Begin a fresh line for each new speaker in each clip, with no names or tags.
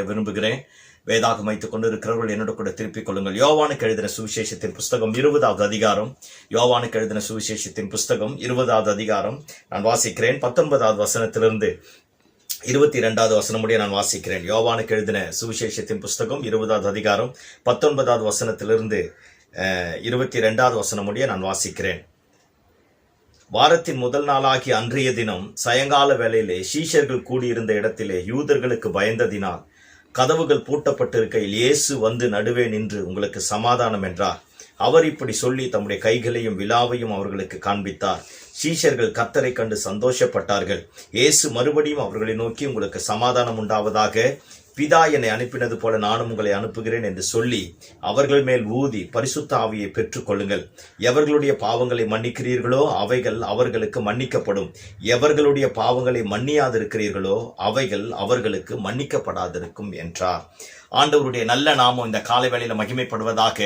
விரும்புகிறேன். வேதாகம் வைத்துக் கொண்டிருக்கிறவர்கள் என்னோட கூட திருப்பிக் கொள்ளுங்கள். யோவானுக்கு எழுதின சுவிசேஷத்தின் புஸ்தகம் 20வது அதிகாரம். யோவானுக்கு எழுதின சுவிசேஷத்தின் புஸ்தகம் 20வது அதிகாரம் நான் வாசிக்கிறேன். 19வது வசனத்திலிருந்து 22வது வசனம் முடிய நான் வாசிக்கிறேன். யோவானுக்கு எழுதின சுவிசேஷத்தின் புஸ்தகம் 20வது அதிகாரம் 19வது வசனத்திலிருந்து 22வது வசனம் முடிய நான் வாசிக்கிறேன். வாரத்தின் முதல் நாளாகி அன்றைய தினம் சாயங்கால வேளையிலே சீஷர்கள் கூடியிருந்த இடத்திலே யூதர்களுக்கு பயந்ததினால் கதவுகள் பூட்டப்பட்டிருக்கையில் இயேசு வந்து நடுவே நின்று, உங்களுக்கு சமாதானம் என்றார். அவர் இப்படி சொல்லி தம்முடைய கைகளையும் விலாவையும் அவர்களுக்கு காண்பித்தார். சீஷர்கள் கர்த்தரை கண்டு சந்தோஷப்பட்டார்கள். இயேசு மறுபடியும் அவர்களை நோக்கி, உங்களுக்கு சமாதானம் உண்டாவதாக, பிதா என்னை அனுப்பினது போல நானும் உங்களை அனுப்புகிறேன் என்று சொல்லி அவர்கள் மேல் ஊதி பரிசுத்த ஆவியை பெற்றுக் கொள்ளுங்கள். எவர்களுடைய பாவங்களை மன்னிக்கிறீர்களோ அவைகள் அவர்களுக்கு மன்னிக்கப்படும். எவர்களுடைய பாவங்களை மன்னியாதிருக்கிறீர்களோ அவைகள் அவர்களுக்கு மன்னிக்கப்படாதிருக்கும் என்றார். ஆண்டவருடைய நல்ல நாமம் இந்த காலை வேளையில மகிமைப்படுவதாக.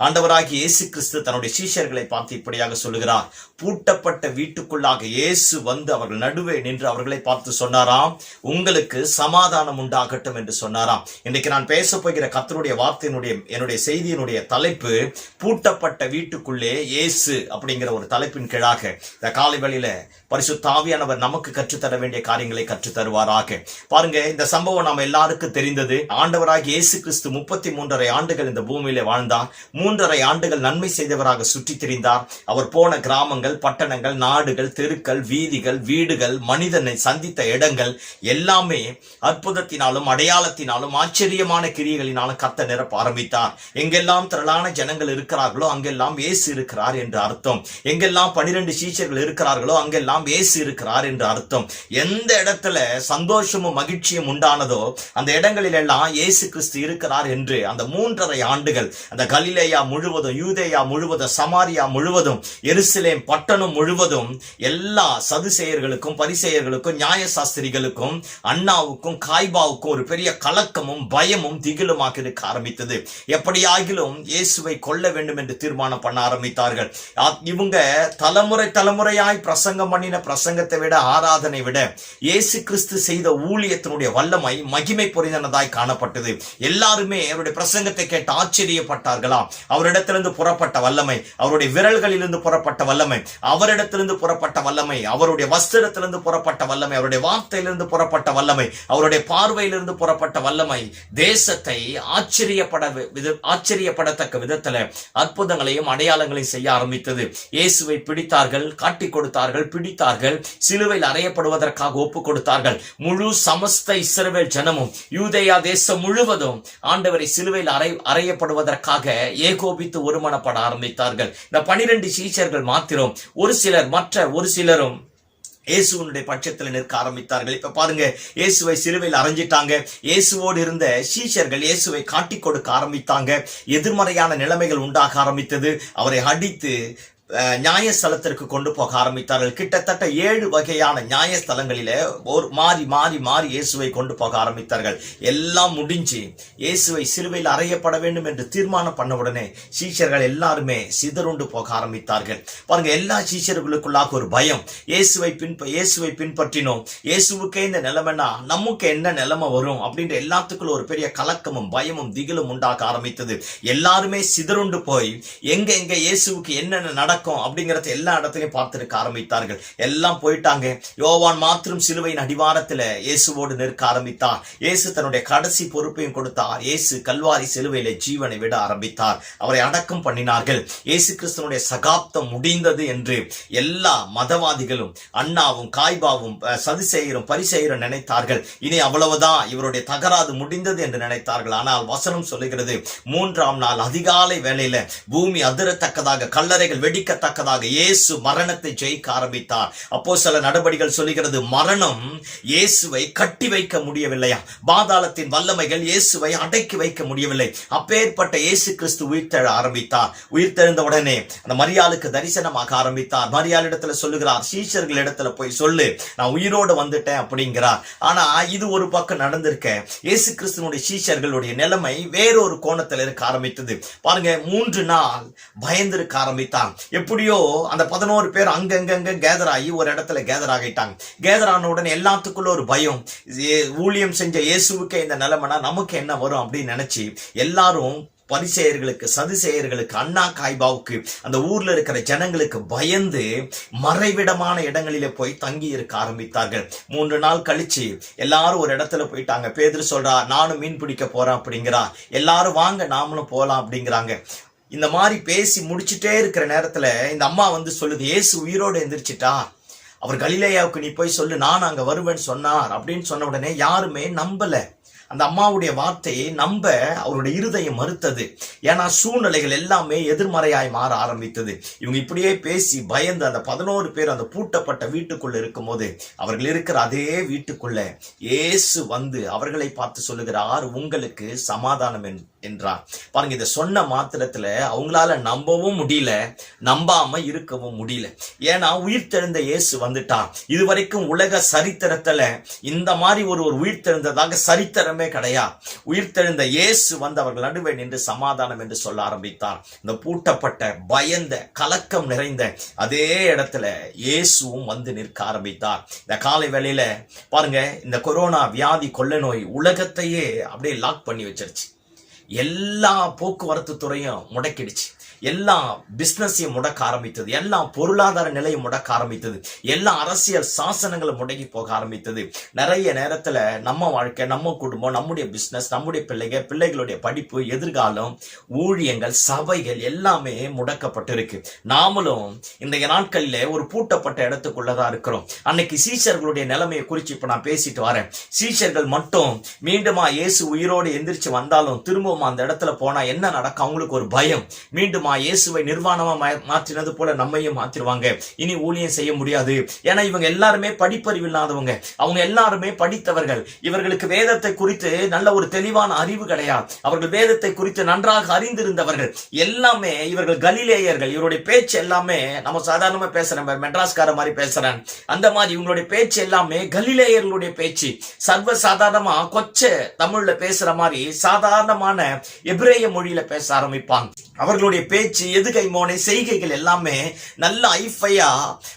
ஆண்டவராகிய இயேசு கிறிஸ்து தன்னுடைய சீஷர்களை பார்த்து இப்படியாக சொல்லுகிறார். பூட்டப்பட்ட வீட்டுக்குள்ளாக இயேசு வந்து அவர்கள் நடுவே நின்று அவர்களை பார்த்து சொன்னாராம், உங்களுக்கு சமாதானம் உண்டாகட்டும் என்று சொன்னாராம். இன்றைக்கு நான் பேச போகிற கர்த்தருடைய வார்த்தையினுடைய என்னுடைய செய்தியினுடைய தலைப்பு, பூட்டப்பட்ட வீட்டுக்குள்ளே இயேசு அப்படிங்கிற ஒரு தலைப்பின் கீழாக இந்த காலை வேளையில பரிசுத்த ஆவியானவர் நமக்கு கற்றுத்தர வேண்டிய காரியங்களை கற்றுத் தருவாராக. பாருங்க, இந்த சம்பவம் நாம எல்லாருக்கும் தெரிந்தது. ஆண்டவராக இயேசு கிறிஸ்து 33.5 ஆண்டுகள் இந்த பூமியிலே வாழ்ந்தார். 3.5 ஆண்டுகள் நன்மை செய்தவராக சுற்றி திரிந்தார். அவர் போன கிராமங்கள், பட்டணங்கள், நாடுகள், தெருக்கள், வீதிகள், வீடுகள், மனிதனை சந்தித்த இடங்கள் எல்லாமே அற்புதத்தினாலும் அடையாளத்தினாலும் ஆச்சரியமான கிரியைகளினாலும் கர்த்தர் நிரப்ப ஆரம்பித்தார். எங்கெல்லாம் திரளான ஜனங்கள் இருக்கிறார்களோ அங்கெல்லாம் இயேசு இருக்கிறார் என்று அர்த்தம். எங்கெல்லாம் 12 சீஷர்கள் இருக்கிறார்களோ அங்கெல்லாம் இயேசு இருக்கிறார் என்று அர்த்தம். எந்த இடத்துல சந்தோஷமும் மகிழ்ச்சியும் உண்டானதோ அந்த இடங்களில் எல்லாம் இயேசு கிறிஸ்து இருக்கிறார் என்று அந்த 3.5 ஆண்டுகள் அந்த கலிலேயா முழுவதும், யூதேயா முழுவதும், சமாரியா முழுவதும், எருசலேம் பட்டணம் முழுவதும் எல்லா சதுசேயர்களுக்கும், பரிசேயர்களுக்கும், நியாயசாஸ்திரிகளுக்கும், அண்ணாவுக்கும், காய்பாவுக்கும் ஒரு பெரிய கலக்கமும் பயமும் திகிலுமாக இருக்க ஆரம்பித்தது. எப்படியாகிலும் இயேசுவை கொல்ல வேண்டும் என்று தீர்மானம் பண்ண ஆரம்பித்தார்கள். இவங்க தலைமுறையாய் பிரசங்கம் பண்ணின பிரசங்கத்தை விட, ஆராதனை விட இயேசு கிறிஸ்து செய்த ஊழியத்தினுடைய வல்லமை மகிமை பொறிந்தனதாய் காணப்பட்டது. எல்லாருமே அவருடைய பிரசங்கத்தை கேட்டு ஆச்சரியப்பட்டார்களாம். அவரிடத்திலிருந்து புறப்பட்ட வல்லமை, அவருடைய விரல்களிலிருந்து புறப்பட்ட வல்லமை, அவரிடத்திலிருந்து புறப்பட்ட வல்லமை, அவருடைய வஸ்திரத்திலிருந்து புறப்பட்ட வல்லமை, அவருடைய வார்த்தையிலிருந்து புறப்பட்ட வல்லமை, அவருடைய பார்வையிலிருந்து புறப்பட்ட வல்லமை தேசத்தை ஆச்சரியப்படத்தக்க விதத்துல அற்புதங்களையும் அடையாளங்களையும் செய்ய ஆரம்பித்தது. இயேசுவை பிடித்தார்கள், காட்டிக் கொடுத்தார்கள், பிடித்தார்கள், சிலுவையில் அறையப்படுவதற்காக ஒப்பு கொடுத்தார்கள். முழு சமஸ்த இஸ்ரவேல் ஜனமும், யூதேயா தேசம் முழுவதும் ஆண்டவரை சிலுவையில் அறையப்படுவதற்காக ஏகோபித்து ஒருமனப்பட ஆரம்பித்தார்கள். இந்த 12 சீஷர்கள் மாத்திரம் ஒரு சிலரும் இயேசுவனுடைய பட்சத்தில் நிற்க ஆரம்பித்தார்கள். இப்ப பாருங்க, இயேசுவை சிலுவையில் அறைஞ்சிட்டாங்க. இயேசுவோடு இருந்த சீஷர்கள் இயேசுவை காட்டிக் கொடுக்க ஆரம்பித்தாங்க. எதிர்மறையான நிலைமைகள் உண்டாக ஆரம்பித்தது. அவரை அடித்து நியாயஸ்தலத்திற்கு கொண்டு போக ஆரம்பித்தார்கள். கிட்டத்தட்ட 7 வகையான நியாயஸ்தலங்களில மாறி இயேசுவை கொண்டு போக ஆரம்பித்தார்கள். எல்லாம் முடிஞ்சு இயேசுவை சிலுவையில் அறையப்பட வேண்டும் என்று தீர்மானம் பண்ண உடனே சீஷர்கள் எல்லாருமே சிதறுண்டு போக ஆரம்பித்தார்கள். பாருங்க, எல்லா சீஷர்களுக்குள்ளாக ஒரு பயம். இயேசுவை பின்பற்றினோம், இயேசுவுக்கே இந்த நிலைமைனா நமக்கு என்ன நிலைமை வரும் அப்படின்ற எல்லாத்துக்குள்ள ஒரு பெரிய கலக்கமும் பயமும் திகிலும் உண்டாக ஆரம்பித்தது. எல்லாருமே சிதறுண்டு போய் எங்க இயேசுவுக்கு என்னென்ன நடக்கும் அப்படிங்கறத எல்லா இடத்திலையும் பார்த்திருக்க ஆரம்பித்தார்கள். எல்லாம் போயிட்டாங்க. யோவான் மாத்திரம் சிலுவையின் அடிவாரத்துல இயேசுவோடு நிற்க ஆரம்பித்தார். இயேசு தன்னுடைய கடைசி பொறுப்பையும் கொடுத்தார். இயேசு கல்வாரி சிலுவையில ஜீவனை விட ஆரம்பித்தார். அவரை அடக்கம் பண்ணினார்கள். இயேசு கிறிஸ்துனுடைய சகாப்தம் முடிந்தது என்று எல்லா மதவாதிகளும், அண்ணாவும், காய்பாவும், சதுசேயரும், பரிசேயரும் நினைத்தார்கள். இனி அவ்வளவுதான், இவருடைய தகராறு முடிந்தது என்று நினைத்தார்கள். ஆனால் வசனம் சொல்லுகிறது, 3ஆம் நாள் அதிகாலை வேளையில பூமி அதிரத்தக்கதாக, கல்லறைகள் வெடிக்கத்தக்கதாக இயேசு மரணத்தை ஜெயிக்க ஆரம்பித்தார். அப்போஸ்தலர் நடபடிகள் சொல்லுகிறது, மரணம் இயேசுவை கட்டி வைக்க முடியவில்லையா, பாதாளத்தின் வல்லமைகள் இயேசுவை அடக்கி வைக்க முடியவில்லை. அப்பேற்பட்ட இயேசு கிறிஸ்து உயிர்த்தெழ ஆரம்பித்தார். உயிர்த்தெழுந்த உடனே அந்த மரியாளுக்கு தரிசனமாக ஆரம்பித்தார். மரியாள் இடத்துல சொல்லுகிறார், சீஷர்கள் இடத்துல போய் சொல்லு, நான் உயிரோடு வந்துட்டேன் அப்படிங்கிறார். ஆனா இது ஒரு பக்கம் நடந்திருக்க, இயேசு கிறிஸ்துனுடைய சீஷர்களுடைய நிலைமை வேறொரு கோணத்தில் இருக்க ஆரம்பித்தது. பாருங்க, 3 நாள் பயந்திருக்க ஆரம்பித்தான். எப்படியோ அந்த 11 பேர் அங்கங்க கேதர் ஆகி ஒரு இடத்துல கேதர் ஆகிட்டாங்க. கேதர் ஆன உடனே எல்லாத்துக்குள்ள ஒரு பயம், ஊழியம் செஞ்ச இயேசுவுக்கே இந்த நிலைமைனா நமக்கு என்ன வரும் அப்படின்னு நினைச்சு எல்லாரும் பரிசேயர்களுக்கு, சதுசேயர்களுக்கு, அண்ணா காய்பாவுக்கு, அந்த ஊர்ல இருக்கிற ஜனங்களுக்கு பயந்து மறைவிடமான இடங்களிலே போய் தங்கி இருக்க ஆரம்பித்தார்கள். 3 நாள் கழிச்சு எல்லாரும் ஒரு இடத்துல போயிட்டாங்க. பேதுரு சொல்றா, நானும் மீன் பிடிக்க போறேன் அப்படிங்கிறா. எல்லாரும் வாங்க நாமளும் போலாம் அப்படிங்கிறாங்க. இந்த மாதிரி பேசி முடிச்சுட்டே இருக்கிற நேரத்துல இந்த அம்மா வந்து சொல்லுது, இயேசு உயிரோடு எந்திரிச்சிட்டா, அவர் கலிலேயாவுக்கு நீ போய் சொல்லு, நான் அங்க வருவேன்னு சொன்னார் அப்படின்னு சொன்ன உடனே யாருமே நம்பல. அந்த அம்மாவுடைய வார்த்தையை நம்ப அவருடைய இருதயம் மறுத்தது. ஏன்னா சூழ்நிலைகள் எல்லாமே எதிர்மறையாய் மாற ஆரம்பித்தது. இவங்க இப்படியே பேசி பயந்து அந்த 11 பேர் அந்த பூட்டப்பட்ட வீட்டுக்குள்ள இருக்கும் போது அவர்கள் இருக்கிற அதே வீட்டுக்குள்ள இயேசு வந்து அவர்களை பார்த்து சொல்லுகிறார், உங்களுக்கு சமாதானம் என்றார். பாருங்க, இதை சொன்ன மாத்திரத்துல அவங்களால நம்பவும் முடியல, நம்பாம இருக்கவும் முடியல. ஏன்னா உயிர்த்தெழுந்த இயேசு வந்துட்டார். இதுவரைக்கும் உலக சரித்திரத்துல இந்த மாதிரி ஒரு உயிர்த்தெழுந்ததாக சரித்திரமே கிடையாது. உயிர்த்தெழுந்த இயேசு வந்து அவர்கள் நடுவே நின்று சமாதானம் என்று சொல்ல ஆரம்பித்தார். இந்த பூட்டப்பட்ட, பயந்த, கலக்கம் நிறைந்த அதே இடத்துல இயேசுவும் வந்து நிற்க ஆரம்பித்தார். இந்த காலை வேளையில பாருங்க, இந்த கொரோனா வியாதி, கொள்ளை நோய் உலகத்தையே அப்படியே லாக் பண்ணி வச்சிருச்சு. எல்லா போக்குவரத்து துறையும் முடக்கிடுச்சு, எல்லா பிசினஸையும் முடக்க ஆரம்பித்தது, எல்லா பொருளாதார நிலையும் முடக்க ஆரம்பித்தது, எல்லா அரசியல் சாசனங்களும் முடங்கி போக ஆரம்பித்தது. நிறைய நேரத்துல நம்ம வாழ்க்கை, நம்ம குடும்பம், நம்முடைய பிசினஸ், நம்முடைய பிள்ளைகளுடைய படிப்பு, எதிர்காலம், ஊழியங்கள், சபைகள் எல்லாமே முடக்கப்பட்டிருக்கு. நாமளும் இந்த நாட்களிலே ஒரு பூட்டப்பட்ட இடத்துக்குள்ளதான் இருக்கிறோம். அன்னைக்கு சீஷர்களுடைய நிலைமையை குறித்து இப்ப நான் பேசிட்டு வரேன். சீஷர்கள் மட்டும் மீண்டுமா இயேசு உயிரோடு எந்திரிச்சு வந்தாலும் திரும்பவும் அந்த இடத்துல போனா என்ன நடக்கும்? அவங்களுக்கு ஒரு பயம். மீண்டும் இயேசுவை நிர்வாணமா மாற்றினது போல நம்மையும் மாற்றிடுவாங்க, இனி ஊழியம் செய்ய முடியாது. ஏன்னா இவங்க எல்லாருமே படிப்பறிவு இல்லாதவங்க, அவங்க எல்லாருமே படித்தவர்கள். இவர்களுக்கு வேதத்தை குறித்து நல்ல ஒரு தெளிவான அறிவு கிடையாது. அவர்கள் வேதத்தை குறித்து நன்றாக அறிந்திருந்தவர்கள் எல்லாமே இவர்கள் கலிலேயர்கள். இவருடைய பேச்சு எல்லாமே, நம்ம சாதாரணமா பேசுறேன், மெட்ராஸ்கார மாதிரி பேசுறேன், அந்த மாதிரி இவங்களுடைய பேச்சு எல்லாமே கலிலேயர்களுடைய பேச்சு. சர்வ சாதாரணமா கொச்ச தமிழ்ல பேசுற மாதிரி சாதாரணமான எபிரேய மொழியில பேச ஆரம்பிப்பாங்க. அவர்களுடைய பேச்சு, எதுகை மோனை, செய்கைகள் எல்லாமே நல்ல ஐஃபையா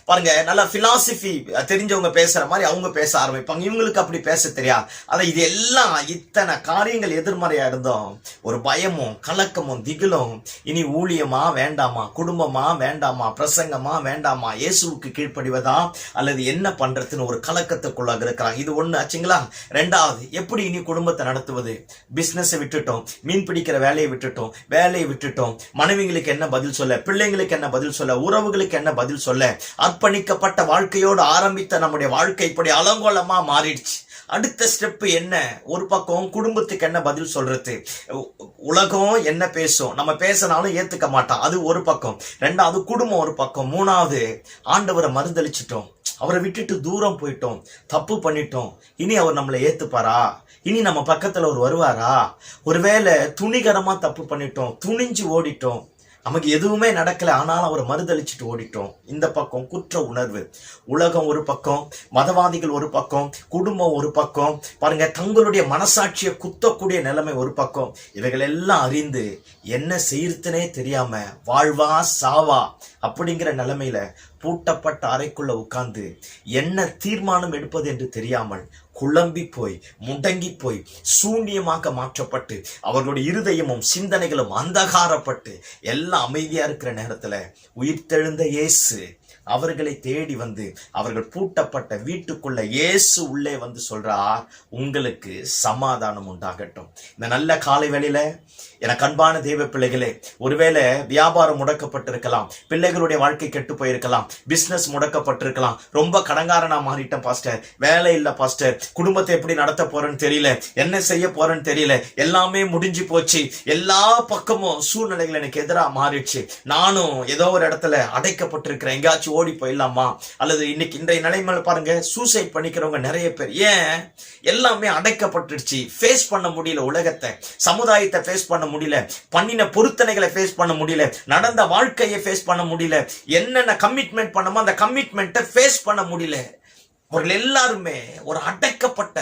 பாருங்க, நல்ல பிலாசபி தெரிஞ்சவங்க பேசுற மாதிரி அவங்க பேச ஆரம்பிப்பாங்க. இவங்களுக்கு அப்படி பேச தெரியாது. ஆனா இது எல்லாம், இத்தனை காரியங்கள் எதிர்மறையா இருந்தோம், ஒரு பயமும் கலக்கமும் திகிலும், இனி ஊழியமா வேண்டாமா, குடும்பமா வேண்டாமா, பிரசங்கமா வேண்டாமா, இயேசுவுக்கு கீழ்ப்படிவதா அல்லது என்ன பண்றதுன்னு ஒரு கலக்கத்துக்குள்ளாக இருக்கிறாங்க. இது ஒண்ணு ஆச்சுங்களா. ரெண்டாவது, எப்படி இனி குடும்பத்தை நடத்துவது? பிசினஸை விட்டுட்டோம், மீன் பிடிக்கிற வேலையை விட்டுட்டோம், மனைவிங்களுக்கு என்ன பதில் சொல்ல, பிள்ளைங்களுக்கு என்ன பதில் சொல்ல, உறவுகளுக்கு என்ன பதில் சொல்ல? அர்ப்பணிக்கப்பட்ட வாழ்க்கையோடு ஆரம்பித்த நம்முடைய வாழ்க்கை இப்படி அலங்கோலமா மாறிடுச்சு. அடுத்த ஸ்டெப் என்ன? ஒரு பக்கம் குடும்பத்துக்கு என்ன பதில் சொல்றது, உலகம் என்ன பேசும், நம்ம பேசினாலும் ஏத்துக்க மாட்டான், அது ஒரு பக்கம். ரெண்டாவது குடும்பம் ஒரு பக்கம். மூணாவது, ஆண்டவரை மறுதளிச்சிட்டோம், அவரை விட்டுட்டு தூரம் போயிட்டோம், தப்பு பண்ணிட்டோம், இனி அவர் நம்மளை ஏத்துப்பாரா? இனி நம்ம பக்கத்துல அவர் வருவாரா? ஒருவேளை துணிகரமா தப்பு பண்ணிட்டோம், துணிஞ்சு ஓடிட்டோம், நமக்கு எதுவுமே நடக்கல, ஆனாலும் அவரை மறுதளிச்சுட்டு ஓடிட்டோம். இந்த பக்கம் குற்ற உணர்வு. உலகம் ஒரு பக்கம், மதவாதிகள் ஒரு பக்கம், குடும்பம் ஒரு பக்கம், பாருங்க தங்களுடைய மனசாட்சியை குத்தக்கூடிய நிலைமை ஒரு பக்கம். இவைகள் எல்லாம் அறிந்து என்ன செய்யறதுனே தெரியாம வாழ்வா சாவா அப்படிங்கிற நிலைமையில பூட்டப்பட்ட அறைக்குள்ள உட்கார்ந்து என்ன தீர்மானம் எடுப்பது என்று தெரியாமல் குழம்பி போய், முடங்கி போய், சூன்யமாக மாற்றப்பட்டு, அவர்களுடைய இருதயமும் சிந்தனைகளும் அந்தகாரப்பட்டு எல்லாம் அமைதியா இருக்கிற நேரத்துல உயிர்த்தெழுந்த இயேசு அவர்களை தேடி வந்து அவர்கள் பூட்டப்பட்ட வீட்டுக்குள்ள இயேசு உள்ளே வந்து சொல்றார், உங்களுக்கு சமாதானம் உண்டாகட்டும். இந்த நல்ல காலை வேளையில எனக்கு அன்பான தேவ பிள்ளைகளே, ஒருவேளை வியாபாரம் முடக்கப்பட்டிருக்கலாம், பிள்ளைகளுடைய வாழ்க்கை கெட்டு போயிருக்கலாம், பிசினஸ் முடக்கப்பட்டிருக்கலாம், ரொம்ப கடங்காரனா மாறிட்டேன் பாஸ்டர், வேலை இல்ல பாஸ்டர், குடும்பத்தை எப்படி நடத்த போறேன்னு தெரியல, என்ன செய்ய போறேன்னு தெரியல, எல்லாமே முடிஞ்சு போச்சு, எல்லா பக்கமும் சூழ்நிலைகள் எனக்கு எதிராக மாறிடுச்சு, நானும் ஏதோ ஒரு இடத்துல அடைக்கப்பட்டிருக்கிறேன், எங்கேயாச்சும் ஓடி போயிடலாமா? அல்லது இன்னைக்கு இன்றைய நிலைமையில பாருங்க சூசைட் பண்ணிக்கிறவங்க நிறைய பேர். ஏன்? எல்லாமே அடைக்கப்பட்டுடுச்சு, ஃபேஸ் பண்ண முடியல, உலகத்தை, சமுதாயத்தை ஃபேஸ் பண்ண முடியல, பண்ணின பொருத்தனைகளை ஃபேஸ் பண்ண முடியல, நடந்த வாழ்க்கையை ஃபேஸ் பண்ண முடியல, என்னென்ன கமிட்மெண்ட் பண்ணமோ அந்த கமிட்மெண்ட்டை ஃபேஸ் பண்ண முடியல. அவர்கள் எல்லாருமே ஒரு அடைக்கப்பட்ட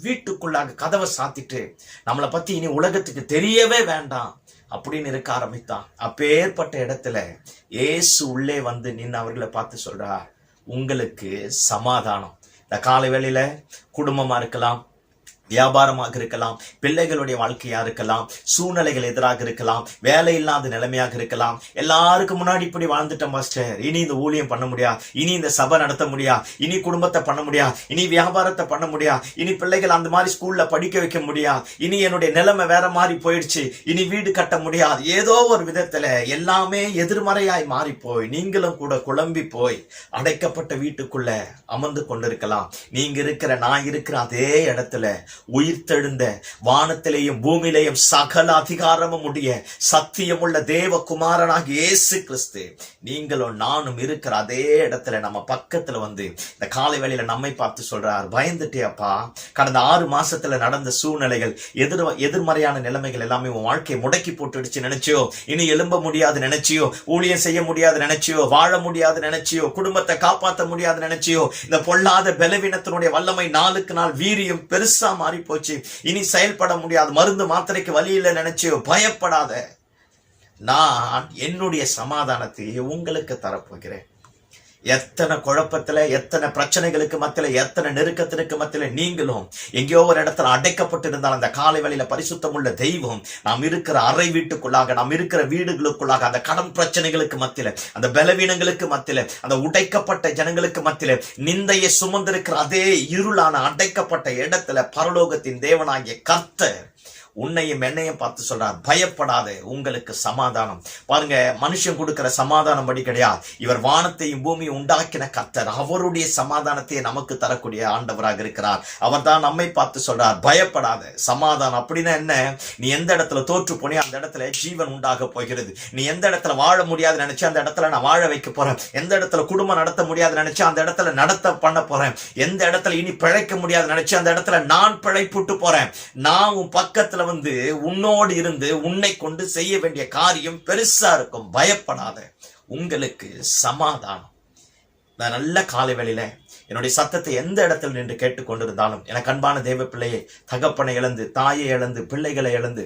வீட்டுக்குள்ளாக கதவை சாத்திட்டு நம்மளை பத்தி இனி உலகத்துக்கு தெரியவே வேண்டாம் அப்படின்னு இருக்க ஆரம்பித்தான். அப்பேற்பட்ட இடத்துல இயேசு உள்ளே வந்து நின்று அவர்களை பார்த்து சொல்றார், உங்களுக்கு சமாதானம். இந்த காலை வேளையில குடும்பமா இருக்கலாம், வியாபாரமாக இருக்கலாம், பிள்ளைகளுடைய வாழ்க்கையா இருக்கலாம், சூழ்நிலைகள் எதிராக இருக்கலாம், வேலை இல்லாத நிலைமையாக இருக்கலாம். எல்லாருக்கும் முன்னாடி இப்படி வாழ்ந்துட்டேன் மாஸ்டர், இனி இந்த ஊழியம் பண்ண முடியாது, இனி இந்த சபை நடத்த முடியாது, இனி குடும்பத்தை பண்ண முடியாது, இனி வியாபாரத்தை பண்ண முடியாது, இனி பிள்ளைகள் அந்த மாதிரி ஸ்கூல்ல படிக்க வைக்க முடியாது, இனி என்னுடைய நிலைமை வேற மாதிரி போயிடுச்சு, இனி வீடு கட்ட முடியாது. ஏதோ ஒரு விதத்துல எல்லாமே எதிர்மறையாய் மாறி போய் நீங்களும் கூட குழம்பி போய் அடைக்கப்பட்ட வீட்டுக்குள்ள அமர்ந்து கொண்டிருக்கலாம். நீங்க இருக்கிற, நான் இருக்கிற அதே இடத்துல உயிர்த்தெழுந்த வானத்திலேயும் பூமியிலேயும் சகல அதிகாரமும் உடைய சத்தியமுள்ள தேவ குமாரனாக இயேசு கிறிஸ்து நீங்களும் நானும் இருக்கிற அதே இடத்துல நம்ம பக்கத்துல வந்து இந்த காலை வேளையில நம்மை பார்த்து சொல்றார், பயந்துட்டேப்பா, கடந்த 6 மாசத்துல நடந்த சூழ்நிலைகள், எதிர்மறையான நிலைமைகள் எல்லாமே உன் வாழ்க்கையை முடக்கி போட்டுடுச்சு நினைச்சியோ, இனி எழும்ப முடியாது நினைச்சியோ, ஊழியம் செய்ய முடியாது நினைச்சியோ, வாழ முடியாது நினைச்சியோ, குடும்பத்தை காப்பாற்ற முடியாது நினைச்சியோ, இந்த பொல்லாத பலவீனத்தினுடைய வல்லமை நாளுக்கு நாள் வீரியம் பெருசா மாறி போச்சு, இனி செயல்பட முடியாது, மருந்து மாத்திரைக்கு வழி இல்லை நினைச்சியோ, பயப்படாத, நான் என்னுடைய சமாதானத்தை உங்களுக்கு தரப்போகிறேன். எத்தனை குழப்பத்துல, எத்தனை பிரச்சனைகளுக்கு மத்தியில, எத்தனை நெருக்கத்திற்கு மத்தியில நீங்களும் எங்கேயோ ஒரு இடத்துல அடைக்கப்பட்டு இருந்தால் அந்த காலை வேளையில பரிசுத்தம் உள்ள தெய்வம் நாம் இருக்கிற அறை வீட்டுக்குள்ளாக, நாம் இருக்கிற வீடுகளுக்குள்ளாக, அந்த கடன் பிரச்சனைகளுக்கு மத்தியில, அந்த பலவீனங்களுக்கு மத்தியில, அந்த உடைக்கப்பட்ட ஜனங்களுக்கு மத்தியில, நிந்தையை சுமந்திருக்கிற அதே இருளான அடைக்கப்பட்ட இடத்துல பரலோகத்தின் தேவனாகிய கர்த்தர் உன்னையும் என்னையும் பார்த்து சொல்றார், பயப்படாத, உங்களுக்கு சமாதானம். பாருங்க, மனுஷன் கொடுக்கிற சமாதானம் படி கிடையாது, இவர் வானத்தையும் பூமியும் உண்டாக்கின கர்த்தர், அவருடைய சமாதானத்தை நமக்கு தரக்கூடிய ஆண்டவராக இருக்கிறார். அவர் தான் நம்மை பார்த்து சொல்றார், பயப்படாத. சமாதானம் அப்படின்னா என்ன? நீ எந்த இடத்துல தோற்று போனே அந்த இடத்துல ஜீவன் உண்டாக போகிறது. நீ எந்த இடத்துல வாழ முடியாது நினைச்சு அந்த இடத்துல நான் வாழ வைக்க போறேன். எந்த இடத்துல குடும்பம் நடத்த முடியாது நினைச்சு அந்த இடத்துல நடத்த பண்ண போறேன். எந்த இடத்துல இனி பிழைக்க முடியாது நினைச்சு அந்த இடத்துல நான் பிழைப்புட்டு போறேன். நான் உன் பக்கத்துல வந்து உன்னோடு இருந்து உன்னை கொண்டு செய்ய வேண்டிய காரியம் பெருசா இருக்கும். பயப்படாத, உங்களுக்கு சமாதானம். நான் நல்ல காலை வேளையில என்னுடைய சத்தத்தை எந்த இடத்துல நின்று கேட்டுக்கொண்டிருந்தாலும், எனக்கு அன்பான தேவ பிள்ளையை, தகப்பனை இழந்து, தாயை இழந்து, பிள்ளைகளை இழந்து,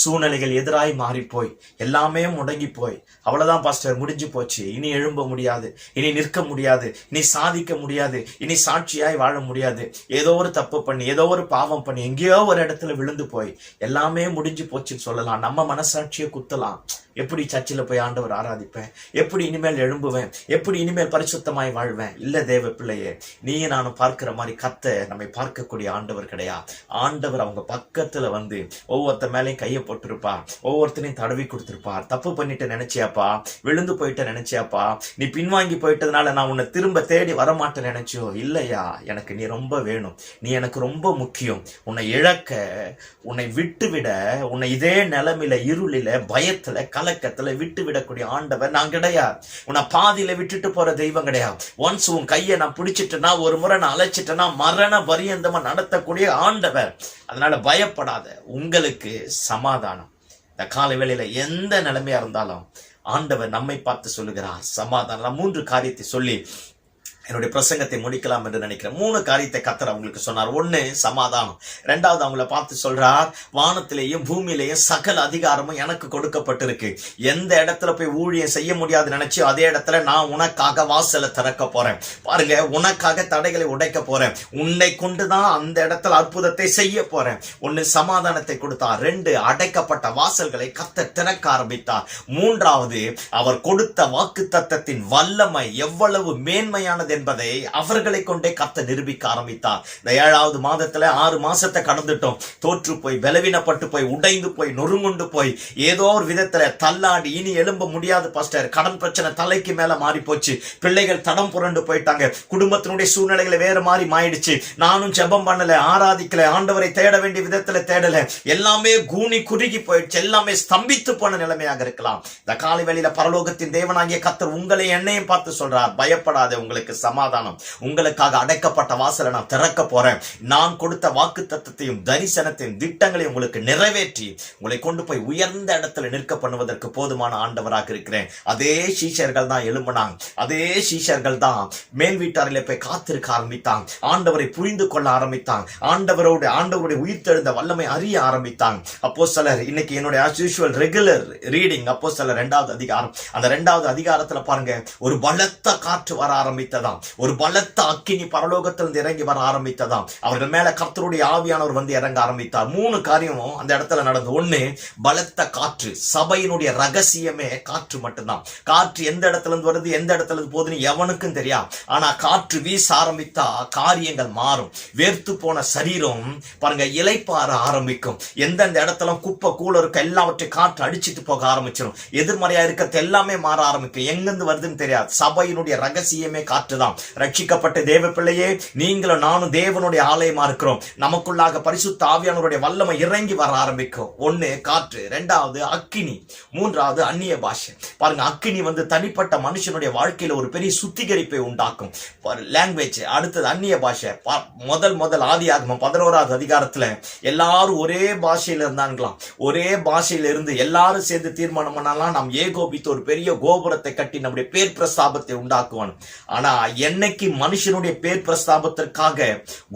சூழ்நிலைகள் எதிராய் மாறி போய் எல்லாமே முடங்கி போய், அவ்வளவுதான் பாஸ்டர், முடிஞ்சு போச்சு, இனி எழும்ப முடியாது, இனி நிற்க முடியாது, இனி சாதிக்க முடியாது, இனி சாட்சியாய் வாழ முடியாது, ஏதோ ஒரு தப்பு பண்ணி, ஏதோ ஒரு பாவம் பண்ணி, எங்கேயோ ஒரு இடத்துல விழுந்து போய் எல்லாமே முடிஞ்சு போச்சுன்னு சொல்லலாம். நம்ம மனசாட்சியை குத்தலாம். எப்படி சர்ச்சில் போய் ஆண்டவர் ஆராதிப்பேன்? எப்படி இனிமேல் எழும்புவேன்? எப்படி இனிமேல் பரிசுத்தமாய் வாழ்வேன்? இல்ல தேவ பிள்ளையே, நீ நானும் பார்க்கிற மாதிரி கர்த்தர் நம்மை பார்க்கக்கூடிய ஆண்டவர் கிடையாது. ஆண்டவர் அவங்க பக்கத்துல வந்து ஒவ்வொருத்தர் மேலேயும் கையை போட்டிருப்பார், ஒவ்வொருத்தரையும் தடவி கொடுத்திருப்பார். தப்பு பண்ணிட்டு நினைச்சியாப்பா, விழுந்து போயிட்ட நினைச்சியாப்பா, நீ பின்வாங்கி போயிட்டதுனால நான் உன்னை திரும்ப தேடி வரமாட்டேன் நினைச்சியோ? இல்லையா, எனக்கு நீ ரொம்ப வேணும், நீ எனக்கு ரொம்ப முக்கியம். உன்னை இழக்க, உன்னை விட்டுவிட, உன்னை இதே நிலைமையில, இருளில, பயத்துல, கலக்கத்துல விட்டு விடக்கூடிய ஆண்டவர் நான் கிடையாது. உன்னை பாதியில விட்டுட்டு போற தெய்வம் கிடையாது. ஒன்ஸ் உன் கையை நான் பிடிச்சிட்டேன்னா, ஒரு முறை நான் அழைச்சிட்டேன்னா, மரண பரியந்தமா நடத்தக்கூடிய ஆண்டவர். அதனால பயப்படாத, உங்களுக்கு சமாதானம். இந்த காலை வேளையில எந்த நிலைமையா இருந்தாலும் ஆண்டவர் நம்மை பார்த்து சொல்லுகிறார், சமாதானம். 3 காரியத்தை சொல்லி என்னுடைய பிரசங்கத்தை முடிக்கலாம் என்று நினைக்கிறேன். 3 காரியத்தை கர்த்தர் அவங்களுக்கு சொன்னார். 1, சமாதானம். 2வது, அவங்கள பார்த்து சொல்றார், வானத்திலேயும் பூமியிலேயும் சகல அதிகாரமும் எனக்கு கொடுக்கப்பட்டிருக்கு. எந்த இடத்துல போய் ஊழியம் செய்ய முடியாது நினைச்சு அதே இடத்துல நான் உனக்காக வாசலை திறக்க போறேன். பாருங்க, உனக்காக தடைகளை உடைக்க போறேன். உன்னை கொண்டுதான் அந்த இடத்துல அற்புதத்தை செய்ய போறேன். 1, சமாதானத்தை கொடுத்தார். 2, அடைக்கப்பட்ட வாசல்களை கர்த்தர் திறக்க ஆரம்பித்தார். 3வது, அவர் கொடுத்த வாக்குத்தத்தத்தின் வல்லமை எவ்வளவு மேன்மையானது என்பதை அவர்களை கொண்டே கர்த்தர் நிரூபிக்க ஆரம்பித்தார். இந்த 7வது மாதத்துல 6 மாசத்தை கடந்துட்டோம். தோற்று போய், பலவீனப்பட்டு போய், உடைந்து போய், நொறுங்குண்டு போய், ஏதோ ஒரு விதத்துல தள்ளாடி, இனி எழும்ப முடியாது பாஸ்டர், கடன் பிரச்சனை தலைக்கு மேல மாறி போச்சு, பிள்ளைகள் தடம் புரண்டு போயிட்டாங்க, குடும்பத்தினுடைய சூழ்நிலைகளை வேற மாதிரி மாறிடுச்சு, நானும் ஜெபம் பண்ணல, ஆராதிக்கல, ஆண்டவரை தேட வேண்டிய விதத்துல தேடல, எல்லாமே கூனி குறுகி போயிடுச்சு, எல்லாமே ஸ்தம்பித்து போன நிலைமையாக இருக்கலாம். இந்த காலை வேளையில பரலோகத்தின் தேவனாகிய கர்த்தர் உங்களை என்னையும் பார்த்து சொல்றார், பயப்படாத, உங்களுக்கு சமாதானம். உங்களுக்காக அடைக்கப்பட்ட வாசலை நான் திறக்க போறேன். நான் கொடுத்த வாக்கு தத்தத்தையும் தரிசனத்தையும் திட்டங்களையும் உங்களுக்கு நிறைவேற்றி உங்களை கொண்டு போய் உயர்ந்த இடத்துல நிற்க பண்ணுவதற்கு போதுமான ஆண்டவராக இருக்கிறேன். அதே சீஷர்கள் தான் எழும்பினாங்க. அதே சீஷர்கள் தான் மேல் வீட்டாரிலே போய் காத்திருக்க ஆரம்பித்தாங்க. ஆண்டவரை புரிந்து கொள்ள ஆரம்பித்தாங்க. ஆண்டவருடைய உயிர்த்தெழுந்த வல்லமை அறிய ஆரம்பித்தாங்க. அப்போஸ்தலர் இன்னைக்கு என்னுடைய as usual ரெகுலர் ரீடிங் அப்போஸ்தலர் 2வது அதிகாரம். அந்த 2வது அதிகாரத்துல பாருங்க, ஒரு பலத்த காற்று வர ஆரம்பித்ததாம். ஒரு பலத்த அக்கினி பரலோகத்திலிருந்து இறங்கி வர ஆரம்பித்ததாம். அவர்கள் மேல கர்த்தருடைய ஆவியானவர் வந்து இறங்க ஆரம்பித்தார். 3 காரியமும் அந்த இடத்துல நடந்து. ஒண்ணு, பலத்த காற்று. சபையினுடைய ரகசியமே காற்று மட்டும்தான். காற்று எந்த இடத்துல இருந்து வருது, எந்த இடத்துல இருந்து போகுதுன்னு எவனுக்கும் தெரியாது. ஆனா காற்று வீச ஆரம்பித்தா காரியங்கள் மாறும். வேர்த்து போன சரீரம் பாருங்க இலைப்பாற ஆரம்பிக்கும். எந்தெந்த இடத்துல குப்பை கூல இருக்க எல்லாவற்றையும் காற்று அடிச்சிட்டு போக ஆரம்பிச்சிடும். எதிர்மறையா இருக்கிறது எல்லாமே மாற ஆரம்பிக்கும். எங்கிருந்து வருதுன்னு தெரியாது. சபையினுடைய ரகசியமே காற்று தான். ரட்சிக்கப்பட்ட தேவ பிள்ளையே, நீங்களும் நானும் தேவனுடைய ஆலயமா இருக்கிறோம். நமக்குள்ளாக பரிசுத்த ஆவியானவருடைய வல்லமை இறங்கி வர ஆரம்பிக்கும். 1 காற்று, 2வது அக்கினி, 3வது அந்நிய பாஷை. பாருங்க, அக்கினி வந்து தனிப்பட்ட மனுஷனுடைய வாழ்க்கையில ஒரு பெரிய சுத்திகரிப்பை உண்டாக்கும். லாங்குவேஜ். அடுத்தது அந்நிய பாஷை. முதல் ஆதியாகமம் 11வது அதிகாரத்துல எல்லாரும் ஒரே பாஷையில இருந்தாங்களாம். ஒரே பாஷையில இருந்து எல்லாரும் சேர்ந்து தீர்மானம் பண்ணலாம், நாம் ஏகோபித்து ஒரு பெரிய கோபுரத்தை கட்டி நம்முடைய பேர் பிரஸ்தாபத்தை உண்டாக்குவான். ஆனா என்னைக்கு மனுஷனுடைய பேர் பிரஸ்தாபத்திற்காக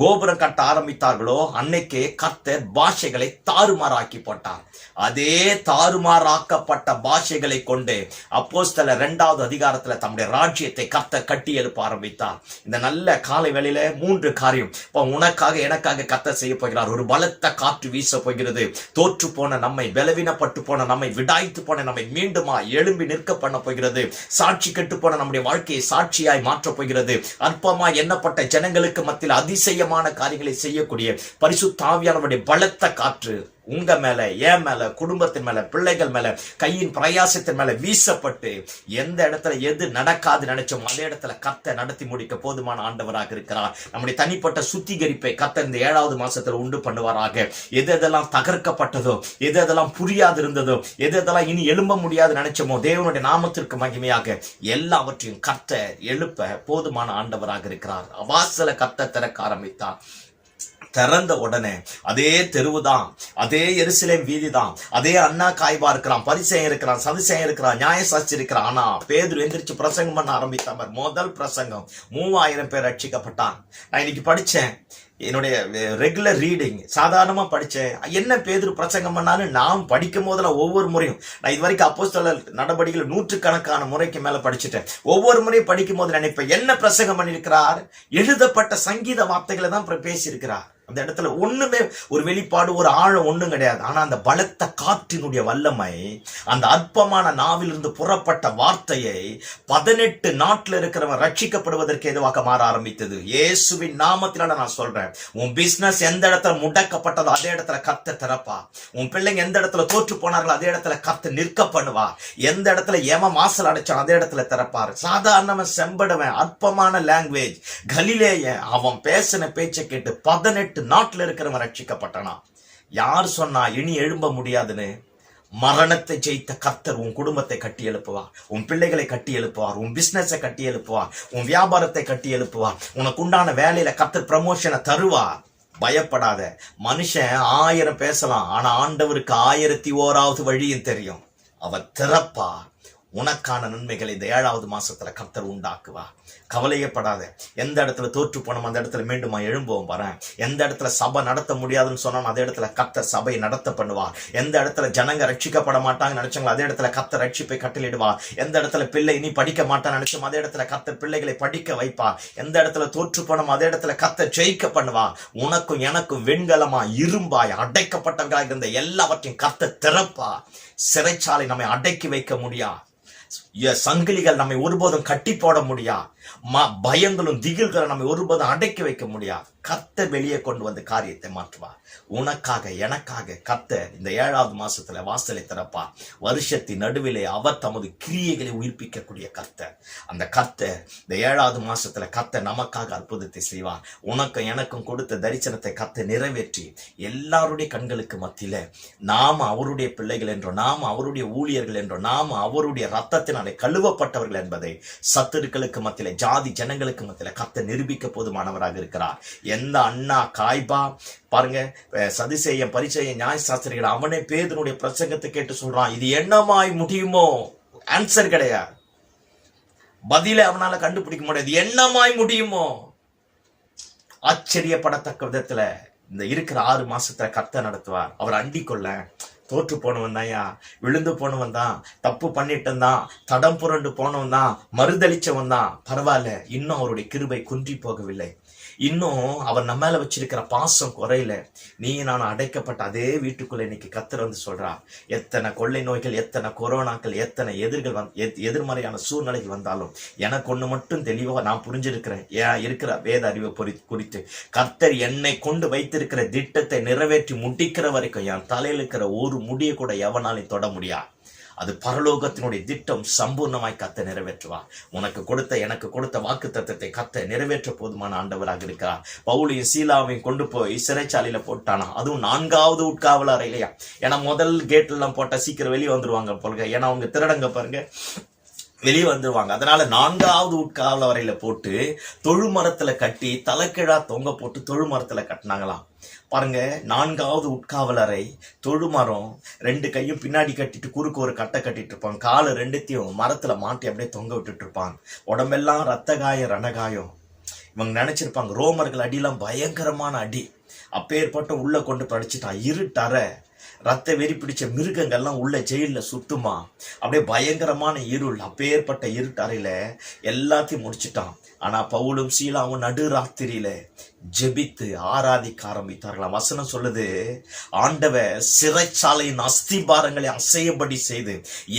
கோபுரம் கட்ட ஆரம்பித்தார்களோ அன்னைக்கு கர்த்தர் பாஷைகளை தாறுமாறாக்கி போட்டார். அதே தாறுமாறாக்கப்பட்ட பாஷைகளை கொண்டு அப்போஸ்தலர் 2வது அதிகாரத்துல தம்முடைய ராஜ்யத்தை கர்த்தர் கட்டி எழுப்ப ஆரம்பித்தார். இந்த நல்ல காலை வேளையில 3 காரியம் உனக்காக எனக்காக கர்த்தர் செய்ய போகிறார். ஒரு பலத்த காற்று வீச போகிறது. தோற்று போன நம்மை, பலவீனப்பட்டு போன நம்மை, விடாய்த்து போன நம்மை மீண்டுமா எழும்பி நிற்க பண்ண போகிறது. சாட்சி கெட்டு போன நம்முடைய வாழ்க்கையை சாட்சியாய் மாற்றப் போகிறது. அற்பமாய் எண்ணப்பட்ட ஜனங்களுக்கு மத்தியில் அதிசயமான காரியங்களை செய்யக்கூடிய பரிசுத்த ஆவியானவருடைய பலத்த காற்று உங்க மேல, என் மேல, குடும்பத்தின் மேல, பிள்ளைகள் மேல, கையின் பிரயாசத்தின் மேல வீசப்பட்டு எந்த இடத்துல எது நடக்காது நினைச்சோம் அதே இடத்துல கர்த்தர் நடத்தி முடிக்க போதுமான ஆண்டவராக இருக்கிறார். நம்முடைய தனிப்பட்ட சுத்திகரிப்பை கர்த்தர் இந்த 7வது மாசத்துல உண்டு பண்ணுவாராக. எது எதெல்லாம் தகர்க்கப்பட்டதோ, எது எதெல்லாம் புரியாது இருந்ததோ, எது எதெல்லாம் இனி எழும்ப முடியாது நினைச்சோமோ, தேவனுடைய நாமத்திற்கு மகிமையாக எல்லாவற்றையும் கர்த்தர் எழுப்ப போதுமான ஆண்டவராக இருக்கிறார். வாசலை கர்த்தர் திறக்க ஆரம்பித்தார். திறந்த உடனே அதே தெருவுதான், அதே எருசலேம் வீதி தான், அதே அண்ணா காய்பா இருக்கிறான், பரிசேயன் இருக்கிறான், சதுசேயன் இருக்கிறான், நியாயசாஸ்திரி இருக்கிறான். ஆனா பேதுரு எந்திரிச்சு பிரசங்கம் பண்ண ஆரம்பித்தார். முதல் பிரசங்கம் 3000 பேர் ரட்சிக்கப்பட்டான். நான் இன்னைக்கு படிச்சேன், என்னுடைய ரெகுலர் ரீடிங் சாதாரணமா படிச்சேன். என்ன பேதுரு பிரசங்கம் பண்ணாலும் நான் படிக்கும் போதெல்லாம் ஒவ்வொரு முறையும், நான் இது வரைக்கும் அப்போஸ்தலர் நடபடிகள் 100கணக்கான முறைக்கு மேல படிச்சுட்டேன். ஒவ்வொரு முறையும் படிக்கும் போது நினைப்பேன், என்ன பிரசங்கம் பண்ணிருக்கிறார்? எழுதப்பட்ட சங்கீத வார்த்தைகளை தான் பேசியிருக்கிறார். அந்த இடத்துல ஒண்ணுமே ஒரு வெளிப்பாடு, ஒரு ஆழம் ஒண்ணும் கிடையாது. ஆனா அந்த பலத்த காற்றினுடைய வல்லமை, அந்த அற்பமான நாவிலிருந்து புறப்பட்ட வார்த்தையை 18 நாட்டில் இருக்கிறவன் ரட்சிக்கப்படுவதற்கு எதுவாக மாற ஆரம்பித்தது. இயேசுவின் நாமத்தினால நான் சொல்றேன், உன் பிசினஸ் எந்த இடத்துல முடக்கப்பட்டதோ அதே இடத்துல கர்த்தர் திறப்பா. உன் பிள்ளைங்க எந்த இடத்துல தோற்று போனார்களோ அதே இடத்துல கர்த்தர் நிற்க பண்ணுவா. எந்த இடத்துல ஏம மாசல் அடைச்சான் அதே இடத்துல திறப்பார். சாதாரணவன், செம்படுவன், அற்பமான லாங்குவேஜ், கலிலேயன், அவன் பேசின பேச்சை கேட்டு 18 நாட்டில் இருக்கிறவன் ரட்சிக்கப்பட்டனா. யார் சொன்னா இனி எழும்ப முடியாதுன்னு? மரணத்தை ஜெயித்த கர்த்தர் உன் குடும்பத்தை கட்டி எழுப்புவார். உன் பிள்ளைகளை கட்டி எழுப்புவார். உன் பிசினஸை கட்டி எழுப்புவார். உன் வியாபாரத்தை கட்டி எழுப்புவார். உனக்கு உண்டான வேலையில கர்த்தர் ப்ரமோஷனை தருவார். பயப்படாத. மனுஷன் 1000 பேசலாம், ஆனா ஆண்டவருக்கு 1001வது வழியும் தெரியும். அவர் திறப்பா. உனக்கான நன்மைகளை இந்த 7வது மாசத்துல கர்த்தர் உண்டாக்குவா. கவலையப்படாத. எந்த இடத்துல தோற்று போனோம் அந்த இடத்துல மீண்டுமா எழும்புவோம் பாறேன். எந்த இடத்துல சபை நடத்த முடியாதுன்னு சொன்னா அதே இடத்துல கர்த்தர் சபை நடத்த பண்ணுவார். எந்த இடத்துல ஜனங்க ரட்சிக்கப்பட மாட்டாங்க நினைச்சாங்களோ அதே இடத்துல கர்த்தர் ரட்சிப்பை கட்டளையிடுவார். எந்த இடத்துல பிள்ளை இனி படிக்க மாட்டான்னு நினைச்சோம் அதே இடத்துல கர்த்தர் பிள்ளைகளை படிக்க வைப்பார். எந்த இடத்துல தோற்று போனோம் அதே இடத்துல கர்த்தர் ஜெயிக்க பண்ணுவா. உனக்கும் எனக்கும் வெண்கலமா இரும்பாய் அடைக்கப்பட்டவர்களாக இருந்த எல்லாவற்றையும் கர்த்தர் திறப்பா. சிறைச்சாலை நம்மை அடக்கி வைக்க முடியா. சங்கிலிகள் நம்மை ஒருபோதும் கட்டி போட முடியா. பயங்களும் திகில்களை நம்மை ஒருபோதும் அடக்கி வைக்க முடியா. கர்த்தர் வெளியே கொண்டு வந்து காரியத்தை மாற்றுவார். உனக்காக எனக்காக கர்த்தர் இந்த 7வது மாசத்துல வாசலை திறப்பார். வருஷத்தின் நடுவிலே அவர் தமது கிரியைகளை உயிர்ப்பிக்கக்கூடிய கர்த்தர். அந்த கர்த்தர் இந்த 7வது மாசத்துல கர்த்தர் நமக்காக அற்புதத்தை செய்வார். உனக்கும் எனக்கும் கொடுத்த தரிசனத்தை கர்த்தர் நிறைவேற்றி எல்லாருடைய கண்களுக்கு மத்தியில நாம அவருடைய பிள்ளைகள் என்றோ, நாம அவருடைய ஊழியர்கள் என்றோ, நாம அவருடைய ரத்தத்தினால் இரத்தத்தினாலே கழுவப்பட்டவர்கள் என்பதை சத்துருக்களுக்கு மத்தியில, ஜாதி ஜனங்களுக்கு மத்தியில கர்த்தர் நிரூபிக்க போதுமானவராக இருக்கிறார். எந்த அண்ணா காய்பா பாருங்க, சதுசேயன் பரிசேயன் நியாயசாஸ்திரிகள் அவனே பேதுருடைய பிரசங்கத்தை கேட்டு சொல்றான், இது என்னமாய் முடியுமோ? ஆன்சர் கிடையாது, பதில அவனால கண்டுபிடிக்க முடியாது. என்னமாய் முடியுமோ? ஆச்சரியப்படத்தக்க விதத்துல இந்த இருக்கிற 6 மாசத்துல கர்த்தர் நடத்துவார். அவர் அண்டிக் கொள்ள தோற்று போனவன் தான்யா, விழுந்து போனவன் தான், தப்பு பண்ணிட்டு தான், தடம் புரண்டு போனவன் தான், மறுதளிச்சவன் தான். பரவாயில்ல, இன்னும் அவருடைய கிருபை குன்றி போகவில்லை. இன்னும் அவர் நம்ம மேல வச்சிருக்கிற பாசம் குறையில. நீ நான் அடைக்கப்பட்ட அதே வீட்டுக்குள்ள இன்னைக்கு கர்த்தர் வந்து சொல்றா, எத்தனை கொள்ளை நோய்கள், எத்தனை கொரோனாக்கள், எத்தனை எதிர்மறையான சூழ்நிலைகள் வந்தாலும் எனக்கு ஒண்ணு மட்டும் தெளிவா நான் புரிஞ்சிருக்கிறேன். ஏன் இருக்கிற வேத அறிவை குறித்து கர்த்தர் என்னை கொண்டு வைத்திருக்கிற திட்டத்தை நிறைவேற்றி முடிக்கிற வரைக்கும் என் தலையில் இருக்கிற ஒரு முடிய கூட எவனாலையும் தொட முடியாது. அது பரலோகத்தினுடைய திட்டம் சம்பூர்ணமாய் கர்த்தர் நிறைவேற்றுவார். உனக்கு கொடுத்த எனக்கு கொடுத்த வாக்கு தத்தத்தை கர்த்தர் நிறைவேற்ற போதுமான ஆண்டவராக இருக்கிறார். பவுலையும் சீலாவையும் கொண்டு போய் சிறைச்சாலையில போட்டானா, அதுவும் 4வது உட்காவல் அறையிலையா. ஏன்னா முதல் கேட் எல்லாம் போட்டா சீக்கிரம் வெளியே வந்துருவாங்க போல, ஏன்னா அவங்க திருடங்க பாருங்க, வெளியே வந்துருவாங்க. அதனால 4வது உட்காவல் அறையில போட்டு தொழுமரத்துல கட்டி தலைக்கிழா தொங்க போட்டு தொழுமரத்துல கட்டினாங்களாம். பாருங்க, 4வது உட்காவல் அறை, தொழுமரம், 2 கையும் பின்னாடி கட்டிட்டு குறுக்கு ஒரு கட்டை கட்டிட்டு இருப்பாங்க, காலு 2த்தையும் மரத்துல மாட்டி அப்படியே தொங்க விட்டுட்டு இருப்பாங்க. உடம்பெல்லாம் ரத்த காயம், ரணகாயம். இவங்க நினைச்சிருப்பாங்க ரோமர்கள் அடியெல்லாம் பயங்கரமான அடி. அப்பேற்பட்ட உள்ள கொண்டு படிச்சுட்டான். இருட்டற, ரத்த வெறி பிடிச்ச மிருகங்கள்லாம் உள்ள ஜெயில சுத்துமா, அப்படியே பயங்கரமான இருள். அப்பேற்பட்ட இருட்டறையில எல்லாத்தையும் முடிச்சுட்டான். ஆனா பவுலும் சீலாவும் நடு ராத்திரியில ஜெபித்து ஆராதிக்க ஆரம்பித்தார்களாம். வசனம் சொல்லுது, ஆண்டவர் சிறைச்சாலையின் அஸ்திபாரங்களை அசையபடி செய்து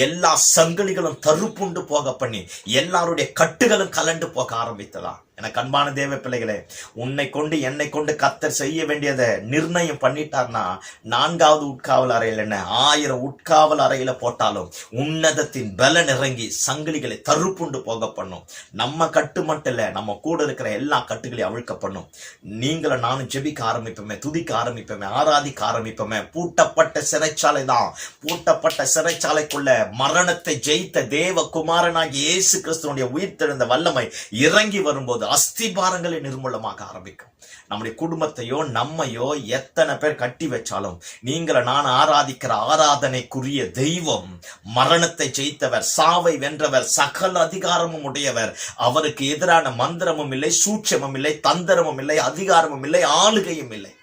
எல்லா சங்கிலிகளும் தருப்புண்டு போக பண்ணி எல்லாருடைய கட்டுகளும் கலண்டு போக ஆரம்பித்ததாம். எனக்கு அன்பான தேவ பிள்ளைகளே, உன்னை கொண்டு என்னை கொண்டு கர்த்தர் செய்ய வேண்டியதை நிர்ணயம் பண்ணிட்டார்னா 4வது உட்காவல் அறையில் என்ன 1000 உட்காவல் அறையில போட்டாலும் உன்னதத்தின் பலன் இறங்கி சங்கிலிகளை தருப்புண்டு போக பண்ணும். நம்ம கட்டு மட்டும் இல்ல, நம்ம கூட இருக்கிற எல்லா கட்டுகளையும் அவிழ்க்க பண்ணும். நீங்களும் நானும் ஜெபிக்க ஆரம்பிப்போமே, துதிக்க ஆரம்பிப்போமே, ஆராதிக்க ஆரம்பிப்போமே. பூட்டப்பட்ட சிறைச்சாலை தான், பூட்டப்பட்ட சிறைச்சாலைக்குள்ள மரணத்தை ஜெயித்த தேவ குமாரனாகி இயேசு கிறிஸ்துவினுடைய உயிர்த்தெழுந்த வல்லமை இறங்கி வரும்போது அஸ்திபாரங்களை நிர்மூலமாக ஆரம்பிக்கும். நம்முடைய குடும்பத்தையோ நம்மையோ எத்தனை பேர் கட்டி வச்சாலும் நீங்கள நான் ஆராதிக்கிற ஆராதனைக்குரிய தெய்வம் மரணத்தை ஜெயித்தவர், சாவை வென்றவர், சகல அதிகாரமும் உடையவர். அவருக்கு எதிரான மந்திரமும் இல்லை, சூட்சமும் இல்லை, தந்திரமும் இல்லை, அதிகாரமும் இல்லை, ஆளுகையும் இல்லை.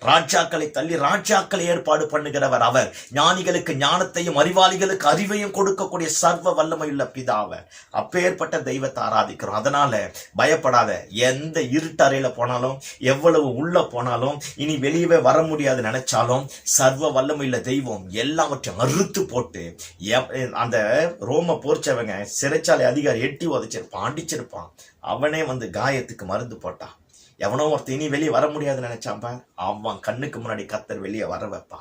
ராஜாக்களை தள்ளி ராஜாக்களை ஏற்பாடு பண்ணுகிறவர் அவர். ஞானிகளுக்கு ஞானத்தையும் அறிவாளிகளுக்கு அறிவையும் கொடுக்கக்கூடிய சர்வ வல்லமையுள்ள பிதாவர். அப்பேற்பட்ட தெய்வத்தை ஆராதிக்கிறோம். அதனால பயப்படாத. எந்த இருட்டறையில போனாலும், எவ்வளவு உள்ள போனாலும், இனி வெளியவே வர முடியாது நினைச்சாலும், சர்வ வல்லமையுள்ள தெய்வம் எல்லாவற்றையும் அறுத்து போட்டு, அந்த ரோம போர்ச்சவங்க சிறைச்சாலை அதிகாரி எட்டி உதைச்சிருப்பான், அடிச்சிருப்பான். அவனே வந்து காயத்துக்கு மருந்து போட்டான். எவனோ ஒருத்தர் இனி வெளியே வர முடியாதுன்னு நினைச்சாம்ப, அவன் கண்ணுக்கு முன்னாடி கர்த்தர் வெளியே வர வைப்பா.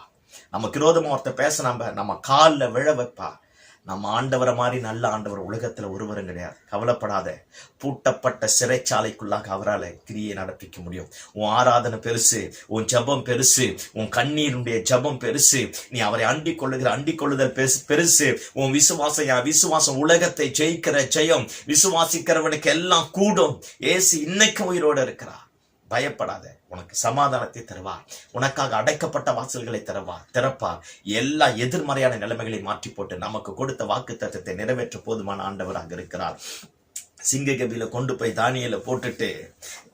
நம்ம விரோதமா ஒருத்தர் பேசினாம்ப நம்ம காலில் விழ வைப்பா. நம்ம ஆண்டவரை மாதிரி நல்ல ஆண்டவர் உலகத்துல ஒருவரும் கிடையாது. கவலைப்படாத. பூட்டப்பட்ட சிறைச்சாலைக்குள்ளாக அவரால் கிரியை நடப்பிக்க முடியும். உன் ஆராதனை பெருசு, உன் ஜபம் பெருசு, உன் கண்ணீருடைய ஜபம் பெருசு, நீ அவரை அண்டிக் கொள்ளுதல் பெருசு. உன் விசுவாசம் உலகத்தை ஜெயிக்கிற ஜெயம். விசுவாசிக்கிறவனுக்கு எல்லாம் கூடும். ஏசு இன்னைக்கு உயிரோடு இருக்கிறார். பயப்படாத. உனக்கு சமாதானத்தை தருவார். உனக்காக அடைக்கப்பட்ட வாசல்களை திறப்பார். எல்லா எதிர்மறையான நிலைமைகளை மாற்றி போட்டு நமக்கு கொடுத்த வாக்கு தத்தத்தை நிறைவேற்ற போதுமான ஆண்டவராக இருக்கிறார். சிங்ககபில கொண்டு போய் தானியேல போட்டுட்டு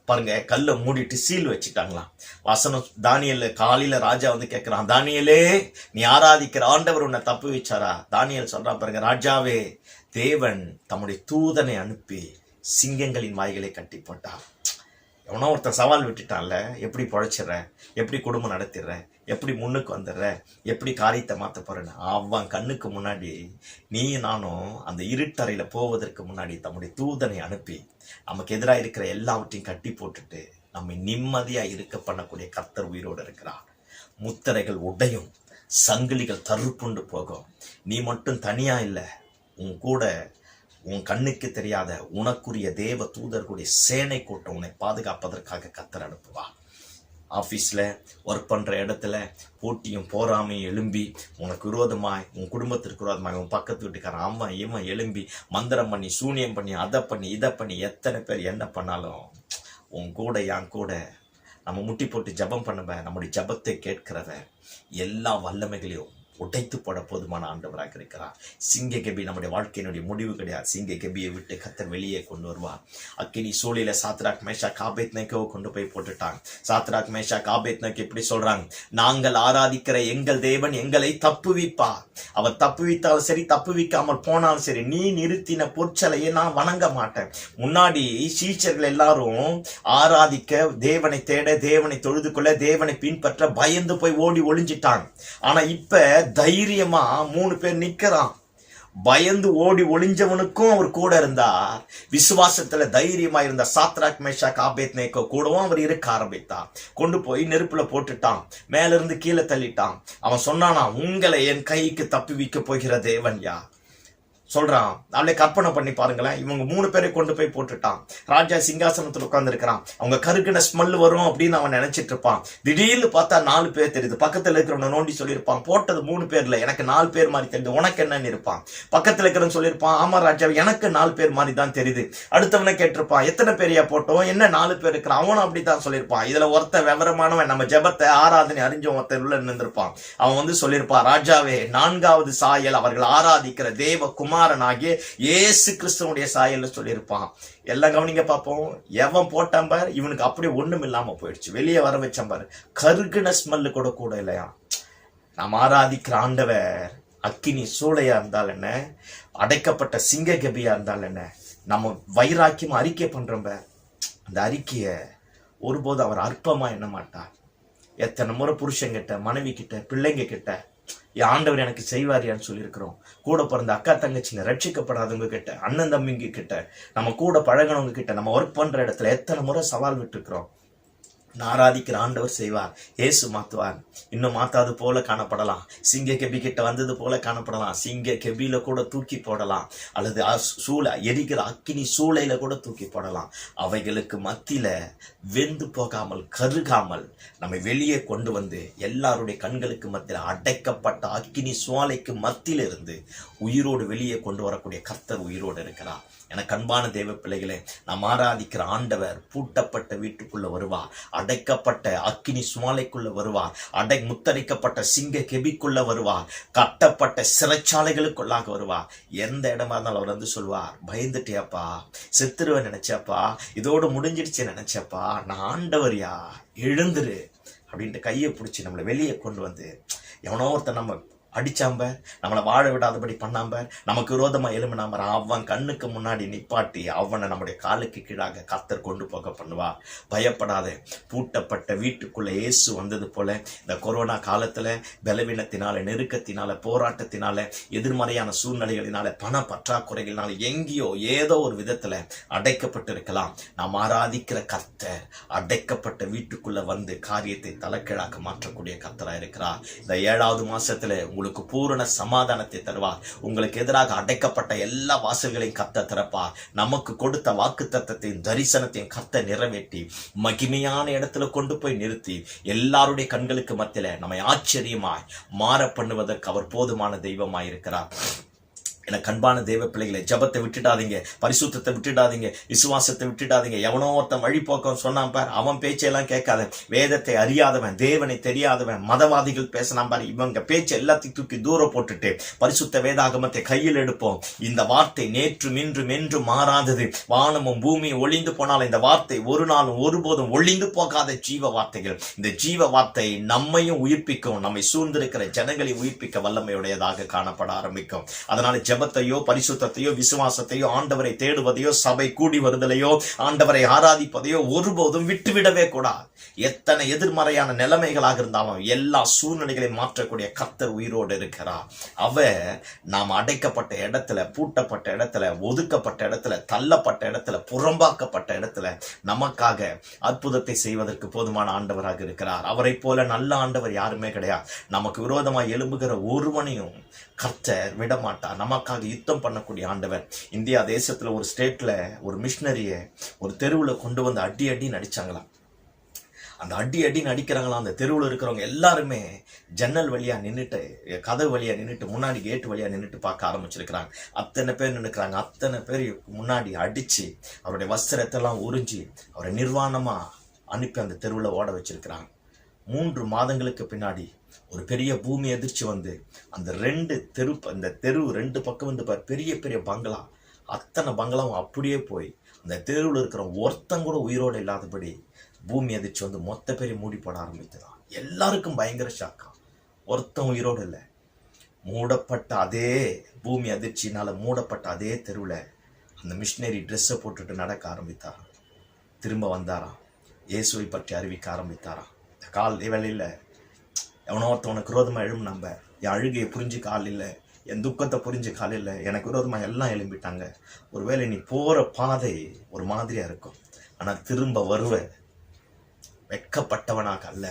பாருங்க, கல்லை மூடிட்டு சீல் வச்சுட்டாங்களாம். வசனம் தானியேல காலையில ராஜா வந்து கேட்கிறான், தானியேலே நீ ஆராதிக்கிற ஆண்டவர் உன்னை தப்பு வச்சாரா? தானியேல் சொல்றான் பாருங்க, ராஜாவே, தேவன் தம்முடைய தூதனை அனுப்பி சிங்கங்களின் வாய்களை கட்டி போட்டார். எவனோ ஒருத்தன் சவால் விட்டுட்டான்ல, எப்படி பொழைச்சிடுற, எப்படி குடும்பம் நடத்திடுற, எப்படி முன்னுக்கு வந்துடுற, எப்படி காரியத்தை மாற்ற போறேன்னு அவன் கண்ணுக்கு முன்னாடி நீ நானும் அந்த இருட்டறையில போவதற்கு முன்னாடி தம்முடைய தூதனை அனுப்பி நமக்கு எதிராக இருக்கிற எல்லாவற்றையும் கட்டி போட்டுட்டு நம்மை நிம்மதியா இருக்க பண்ணக்கூடிய கர்த்தர் உயிரோடு இருக்கிறார். முத்திரைகள் உடையும், சங்கிலிகள் தருப்புண்டு போகும். நீ மட்டும் தனியா இல்லை, உன் கூட உன் கண்ணுக்கு தெரியாத உனக்குரிய தேவ தூதர்களுடைய சேனை கூட்டம் உன்னை பாதுகாப்பதற்காக கர்த்தர் அனுப்புவா. ஆஃபீஸில் ஒர்க் பண்ணுற இடத்துல போட்டியும் போறாமையும் எழும்பி உனக்கு விரோதமாய், உன் குடும்பத்திற்கு விரோதமாய், உன் பக்கத்து வீட்டுக்காரன் அவன் இவன் எழும்பி மந்திரம் பண்ணி சூனியம் பண்ணி அதை பண்ணி இதை பண்ணி எத்தனை பேர் என்ன பண்ணாலும் உன் கூட என் கூட நம்ம முட்டி போட்டு ஜபம் பண்ணுவேன். நம்முடைய ஜபத்தை கேட்கிறவன் எல்லா வல்லமைகளையும் உடைத்து போட போதுமான ஆண்டவராக இருக்கிறார். சிங்க கெபி நம்முடைய வாழ்க்கையினுடைய முடிவு கிடையாது. சிங்க கெபியை விட்டு கர்த்தர் வெளியே கொண்டு வருவார். அக்கினி சூளையில சாத்ராக் மேஷாக் ஆபேத்நேகோவை கொண்டு போய் போட்டுட்டாங்க. சாத்ராக் மேஷாக் ஆபேத்நேகோ எப்படி சொல்றாங்க, நாங்கள் ஆராதிக்கிற எங்கள் தேவன் எங்களை தப்புவிப்பார். அவர் தப்புவித்தாலும் சரி தப்புவிக்காமல் போனாலும் சரி, நீ நிறுத்தின பொற்சலையை நான் வணங்க மாட்டேன். முன்னாடி சீஷர்கள் எல்லாரும் ஆராதிக்க, தேவனை தேட, தேவனை தொழுது கொள்ள, தேவனை பின்பற்ற பயந்து போய் ஓடி ஒளிஞ்சிட்டாங்க. ஆனா இப்ப தைரியமா 3 பேர் நிக்கிறான். பயந்து ஓடி ஒளிஞ்சவனுக்கும் அவர் கூட இருந்தார். விசுவாசத்துல தைரியமா இருந்த சாத்ராக் மேஷாக் ஆபேத்நேகோ கூடவும் அவர் இருக்க ஆரம்பித்தார். கொண்டு போய் நெருப்புல போட்டுட்டான். மேல இருந்து கீழே தள்ளிட்டான். அவன் சொன்னானா, உங்களை என் கைக்கு தப்புவிக்க போகிற தேவன் யார் சொல்றான். அவளை கற்பனை பண்ணி பாருங்களேன். இவங்க 3 பேரை கொண்டு போய் போட்டுட்டான். ராஜா சிங்காசனத்துல உட்கார்ந்து இருக்கிறான். அவங்க கருக்குன ஸ்மெல் வரும் அப்படின்னு அவன் நினைச்சிட்டு இருப்பான். திடீர்னு பார்த்தா 4 பேர் தெரியுது. பக்கத்துல இருக்கிறவன நோண்டி சொல்லியிருப்பான், போட்டது 3 பேர்ல எனக்கு 4 பேர் மாதிரி தெரியுது, உனக்கு என்னன்னு இருப்பான். பக்கத்துல இருக்கிறவன் சொல்லியிருப்பான், ஆமா ராஜா எனக்கு 4 பேர் மாதிரி தான் தெரியுது. அடுத்தவனை கேட்டிருப்பான், எத்தனை பேரையா போட்டோம், என்ன 4 பேர் இருக்கிறான். அவனும் அப்படித்தான் சொல்லியிருப்பான். இதுல ஒருத்தன் விவரமானவன், நம்ம ஜெபத்தை ஆராதனை அறிஞ்சவன் ஒருத்தர் உள்ள நின்றுப்பான். அவன் வந்து சொல்லியிருப்பான், ராஜாவே 4வது சாயல் அவர்கள் ஆராதிக்கிற தேவ குமாரனாகிய இயேசு கிறிஸ்துவனுடைய சாயல்ல சொல்லியிருப்பான். எல்லாம் கவனிங்க பார்ப்போம். எவன் போட்டான் பார், இவனுக்கு அப்படியே ஒண்ணும் இல்லாம போயிடுச்சு. வெளியே வர வச்சான் பாரு, கருகுன ஸ்மெல்லு கூட இல்லையா. நாம் ஆராதிக்கிற ஆண்டவர் அக்கினி சூளையா இருந்தால் என்ன, அடைக்கப்பட்ட சிங்க கபியா இருந்தால் என்ன, நம்ம வைராக்கியம் அறிக்கை பண்றோம். அந்த அறிக்கைய ஒருபோது அவர் அற்பமா எண்ண மாட்டார். எத்தனை முறை புருஷன் கிட்ட, மனைவி கிட்ட, பிள்ளைங்க கிட்ட என் ஆண்டவர் எனக்கு செய்வாரியான்னு சொல்லியிருக்கிறோம். கூட பிறந்த அக்கா தங்கச்சிங்க, ரட்சிக்கப்படாதவங்க கிட்ட, அண்ணன் தம்பிங்க கிட்ட, நம்ம கூட பழகினவங்க கிட்ட, நம்ம ஒர்க் பண்ற இடத்துல எத்தனை முறை சவால் விட்டுருக்கிறோம். நான் ஆராதிக்கிற ஆண்டவர் செய்வார். இயேசு மாத்துவார். இன்னும் மாத்தாது போல காணப்படலாம். சிங்க கெபி கிட்ட வந்தது போல காணப்படலாம். சிங்க கெபியில கூட தூக்கி போடலாம், அல்லது சூளை எரிக்கிற அக்கினி சூளையில கூட தூக்கி போடலாம். அவைகளுக்கு மத்தியில வெந்து போகாமல், கருகாமல் நம்மை வெளியே கொண்டு வந்து எல்லாருடைய கண்களுக்கு மத்தியில் அடைக்கப்பட்ட அக்கினி சுவாலைக்கு மத்தியில இருந்து உயிரோடு வெளியே கொண்டு வரக்கூடிய கர்த்தர் உயிரோடு இருக்கிறார். எனக்கு அன்பான தேவ பிள்ளைகளே, நாம் ஆராதிக்கிற ஆண்டவர் பூட்டப்பட்ட வீட்டுக்குள்ள வருவார். அடைக்கப்பட்ட அக்கினி சுமாலைக்குள்ள வருவார். முத்தரிக்கப்பட்ட சிங்க கெபிக்குள்ள வருவார். கட்டப்பட்ட சிறைச்சாலைகளுக்குள்ளாக வருவார். எந்த இடமா இருந்தாலும் அவர் வந்து சொல்வார், பயந்துட்டியாப்பா, செத்துருவ நினைச்சாப்பா, இதோடு முடிஞ்சிடுச்சு நினைச்சாப்பா, நான் ஆண்டவரியா, எழுந்துரு அப்படின்ட்டு கையை பிடிச்சி நம்மளை வெளியே கொண்டு வந்து, எவனோ ஒருத்தர் நம்ம அடிச்சாம்ப, நம்மளை வாழ விடாதபடி பண்ணாம்ப, நமக்கு விரோதமா எழுமினாம, அவன் கண்ணுக்கு முன்னாடி நிப்பாட்டி அவனை நம்முடைய காலுக்கு கீழாக கர்த்தர் கொண்டு போக பண்ணுவா. பயப்படாத. பூட்டப்பட்ட வீட்டுக்குள்ள இயேசு வந்தது போல இந்த கொரோனா காலத்துல பலவீனத்தினால, நெருக்கத்தினால, போராட்டத்தினால, எதிர்மறையான சூழ்நிலைகளினால, பண பற்றாக்குறைகளினால எங்கேயோ ஏதோ ஒரு விதத்துல அடைக்கப்பட்டு இருக்கலாம். நாம் ஆராதிக்கிற கர்த்தர் அடைக்கப்பட்ட வீட்டுக்குள்ள வந்து காரியத்தை தலைக்கீழாக மாற்றக்கூடிய கர்த்தரா இருக்கிறார். இந்த 7வது மாசத்துல உங்களுக்கு பூரண சமாதானத்தை தருவார். உங்களுக்கு எதிராக அடைக்கப்பட்ட எல்லா வாசல்களையும் கர்த்தர் திறப்பார். நமக்கு கொடுத்த வாக்குத்தத்தத்தையும் தரிசனத்தையும் கர்த்தர் நிறைவேற்றி மகிமையான இடத்துல கொண்டு போய் நிறுத்தி எல்லாருடைய கண்களுக்கு மத்தியில நம்மை ஆச்சரியமாய் மாற பண்ணுவதற்கு அவர் போதுமான தெய்வமாய் இருக்கிறார். எனக்கு அன்பான தேவ பிள்ளைகளை, ஜபத்தை விட்டுடாதீங்க, பரிசுத்தத்தை விட்டுடாதீங்க, விசுவாசத்தை விட்டுடாதீங்க. எவனோ ஒருத்தன் வழிபோக்கம் சொன்னான் பார், அவன் பேச்செல்லாம் கேட்காத. வேதத்தை அறியாதவன், தேவனை தெரியாதவன், மதவாதிகள் பேசினான் பார், இவங்க பேச்சு எல்லாத்தையும் தூக்கி தூரம் போட்டுட்டு பரிசுத்த வேதாகமத்தை கையில் எடுப்போம். இந்த வார்த்தை நேற்றும் இன்றும் என்றும் மாறாதது. வானமும் பூமியும் ஒளிந்து போனாலும் இந்த வார்த்தை ஒரு நாளும் ஒருபோதும் ஒளிந்து போகாத ஜீவ வார்த்தைகள். இந்த ஜீவ வார்த்தை நம்மையும் உயிர்ப்பிக்கும், நம்மை சூழ்ந்திருக்கிற ஜனங்களை உயிர்ப்பிக்க வல்லமையுடையதாக காணப்பட ஆரம்பிக்கும். அதனால ஜெபத்தையோ, பரிசுத்தத்தையோ, விசுவாசத்தையோ, ஆண்டவரை தேடுவதையோ, சபை கூடி வருதலையோ, ஆண்டவரை ஆராதிப்பதையோ ஒருபோதும் விட்டுவிடவே கூடாது. எத்தனை எதிர்மறையான நிலைமைகளாக இருந்தாலும் எல்லா சூழ்நிலைகளையும் மாற்றக்கூடிய கர்த்தர் உயிரோடு இருக்கிறார். அவர் நாம் அடைக்கப்பட்ட இடத்துல, பூட்டப்பட்ட இடத்துல, ஒதுக்கப்பட்ட இடத்துல, தள்ளப்பட்ட இடத்துல, புறம்பாக்கப்பட்ட இடத்துல நமக்காக அற்புதத்தை செய்வதற்கு போதுமான ஆண்டவராக இருக்கிறார். அவரை போல நல்ல ஆண்டவர் யாருமே கிடையாது. நமக்கு விரோதமாக எழும்புகிற ஒருவனையும் கர்த்தர் விடமாட்டார். நமக்காக யுத்தம் பண்ணக்கூடிய ஆண்டவர். இந்தியா தேசத்துல ஒரு ஸ்டேட்ல ஒரு மிஷினரிய ஒரு தெருவுல கொண்டு வந்து அடி நடிச்சாங்களாம். அந்த அடின்னு அடிக்கிறாங்களாம். அந்த தெருவில் இருக்கிறவங்க எல்லாருமே ஜன்னல் வழியா நின்றுட்டு, கதவு வழியா நின்றுட்டு, முன்னாடி கேட்டு வழியா நின்றுட்டு பார்க்க ஆரம்பிச்சிருக்கிறாங்க. அத்தனை பேர் நின்றுக்கிறாங்க. அத்தனை பேர் முன்னாடி அடிச்சு அவருடைய வஸ்திரத்தெல்லாம் உறிஞ்சி அவரை நிர்வாணமா அனுப்பி அந்த தெருவில் ஓட வச்சிருக்கிறாங்க. 3 மாதங்களுக்கு பின்னாடி ஒரு பெரிய பூமி எதிர்ச்சி வந்து அந்த அந்த தெரு 2 பக்கம் வந்து பெரிய பெரிய பங்களா, அத்தனை பங்களாவும் அப்படியே போய் அந்த தெருவில் இருக்கிற ஒருத்தன் கூட உயிரோடு இல்லாதபடி பூமி எதிர்ச்சி வந்து மொத்த பேரை மூடி போட ஆரம்பித்ததான். எல்லாருக்கும் பயங்கர ஷாக்கா. ஒருத்தன் உயிரோடு இல்லை. மூடப்பட்ட அதே பூமி அதிர்ச்சினால மூடப்பட்ட அதே தெருவில் அந்த மிஷினரி ட்ரெஸ்ஸை போட்டுட்டு நடக்க ஆரம்பித்தாராம். திரும்ப வந்தாராம். இயேசுவை பற்றி அறிவிக்க ஆரம்பித்தாராம். இந்த கால் வேலையில் எவனோ ஒருத்தவனுக்கு விரோதமாக எழும், நம்ம என் அழுகையை புரிஞ்சு கால் இல்லை, என் துக்கத்தை புரிஞ்சு கால் இல்லை, எனக்கு விரோதமாக எல்லாம் எழும்பிட்டாங்க. ஒருவேளை நீ போகிற பாதை ஒரு மாதிரியாக இருக்கும், ஆனால் திரும்ப வருவ வெட்கப்பட்டவனாக அல்ல,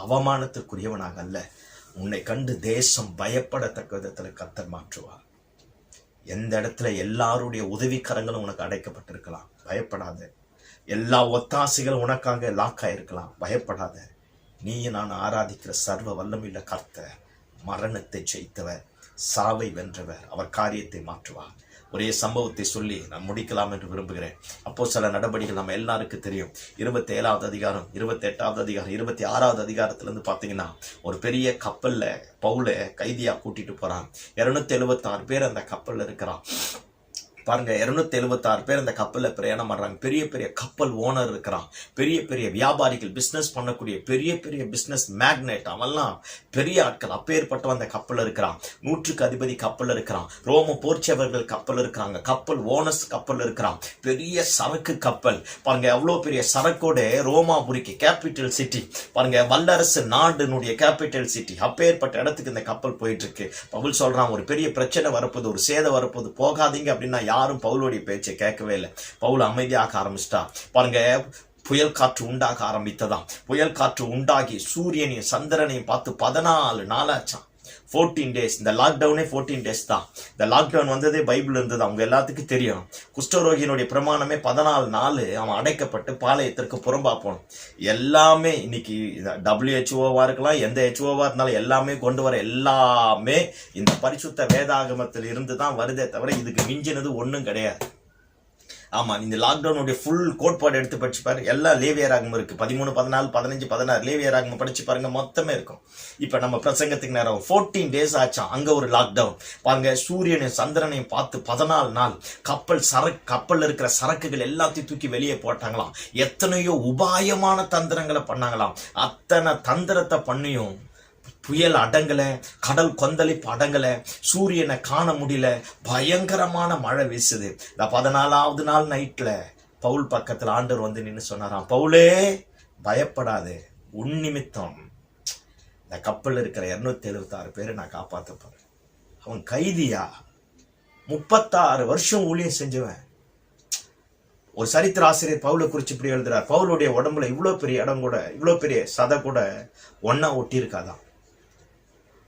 அவமானத்திற்குரியவனாக அல்ல. உன்னை கண்டு தேசம் பயப்படத்தக்க விதத்தில் கர்த்தர் மாற்றுவார். எந்த இடத்துல எல்லாருடைய உதவிக்கரங்களும் உனக்கு அடைக்கப்பட்டிருக்கலாம், பயப்படாத. எல்லா ஒத்தாசைகளும் உனக்காக லாக்காயிருக்கலாம், பயப்படாத. நீ நான் ஆராதிக்கிற சர்வ வல்லமையுள்ள கர்த்தர் மரணத்தை ஜெயித்தவர், சாவை வென்றவர். அவர் காரியத்தை மாற்றுவார். ஒரே சம்பவத்தை சொல்லி நான் முடிக்கலாம் என்று விரும்புகிறேன். அப்போஸ்தலர் நடபடிகள் நம்ம எல்லாருக்கும் தெரியும். 27வது அதிகாரம், 28வது அதிகாரம், 26வது அதிகாரத்திலிருந்து பார்த்தீங்கன்னா ஒரு பெரிய கப்பல்ல பவுலை கைதியா கூட்டிட்டு போறான். 276 பேர் அந்த கப்பல்ல இருக்கிறான். பாருங்க, 276 பேர் அந்த கப்பலில் பிரயாணம் பண்றாங்க. பெரிய பெரிய கப்பல் ஓனர் இருக்கிறான், பெரிய பெரிய வியாபாரிகள், பிசினஸ் பண்ணக்கூடிய பெரிய பெரிய பிசினஸ் மேக்னெட், அவெல்லாம் பெரிய ஆட்கள். அப்பேற்பட்டவன் அந்த கப்பல் இருக்கிறான். 100க்கு அதிபதி கப்பல் இருக்கிறான். ரோம போர்ச்சவர்கள் கப்பல் இருக்கிறாங்க. கப்பல் ஓனர்ஸ் கப்பல் இருக்கிறான். பெரிய சரக்கு கப்பல். பாருங்க, எவ்வளவு பெரிய சரக்கோட ரோமாபுரிக்கு கேபிட்டல் சிட்டி, பாருங்க, வல்லரசு நாடுனுடைய கேபிட்டல் சிட்டி. அப்பேற்பட்ட இடத்துக்கு இந்த கப்பல் போயிட்டு இருக்கு. பவுல் சொல்றான், ஒரு பெரிய பிரச்சனை வரப்போது, ஒரு சேதம் வரப்போது, போகாதீங்க அப்படின்னா யாரும் பவுலுடைய பேச்சை கேட்கவே இல்லை. பவுல் அமைதியாக ஆரம்பிச்சிட்டா. பாருங்க, புயல் காற்று உண்டாக ஆரம்பித்ததாம். புயல் காற்று உண்டாகி சூரியனையும் சந்திரனையும் பார்த்து 14 நாள் ஆச்சான். 14 days. இந்த லாக்டவுனே 14 days தான். இந்த லாக்டவுன் வந்ததே பைபிள் இருந்தது, அவங்க எல்லாத்துக்கும் தெரியும். குஷ்டரோகியினுடைய பிரமாணமே 14 நாள் அவன் அடைக்கப்பட்டு பாளையத்திற்கு புறம்பா போகணும். எல்லாமே இன்னைக்கு WHO இருக்கலாம், எந்த HOவா இருந்தாலும் எல்லாமே கொண்டு வர எல்லாமே இந்த பரிசுத்த வேதாகமத்தில் இருந்து தான் வருதே தவிர இதுக்கு மிஞ்சினது ஒன்றும் கிடையாது. ஆமா, இந்த லாக்டவுனுடைய ஃபுல் கோட்பாடு எடுத்து படிச்சு பாரு. எல்லாம் லேவியராகமம் இருக்கு. 13, 14, 15, 16 லேவியராகமம் படிச்சு பாருங்க, மொத்தமே இருக்கும். இப்ப நம்ம பிரசங்கத்துக்கு நேரம் 14 days ஆச்சான். அங்க ஒரு லாக்டவுன். பாருங்க, சூரியனையும் சந்திரனையும் பார்த்து 14 நாள் கப்பல் இருக்கிற சரக்குகள் எல்லாத்தையும் தூக்கி வெளியே போட்டாங்களாம். எத்தனையோ உபாயமான தந்திரங்களை பண்ணாங்களாம். அத்தனை தந்திரத்தை பண்ணியும் புயல் அடங்கல, கடல் கொந்தளிப்பு அடங்கல, சூரியனை காண முடியல, பயங்கரமான மழை வீசுது. இந்த 14வது நாள் நைட்ல பவுல் பக்கத்துல ஆண்டவர் வந்து நின்று சொன்னாராம், பவுலே பயப்படாது, உன் நிமித்தம் இந்த கப்பல் இருக்கிற 276 பேரை நான் காப்பாத்த போறேன். அவன் கைதியா 36 வருஷம் ஊழியம் செஞ்சவன். ஒரு சரித்திர ஆசிரியர் பவுலை குறிச்சு இப்படி எழுதுறார், பவுலுடைய உடம்புல இவ்வளவு பெரிய இடம் கூட, இவ்வளவு பெரிய சதை கூட ஒன்னா ஒட்டி இருக்காதான்.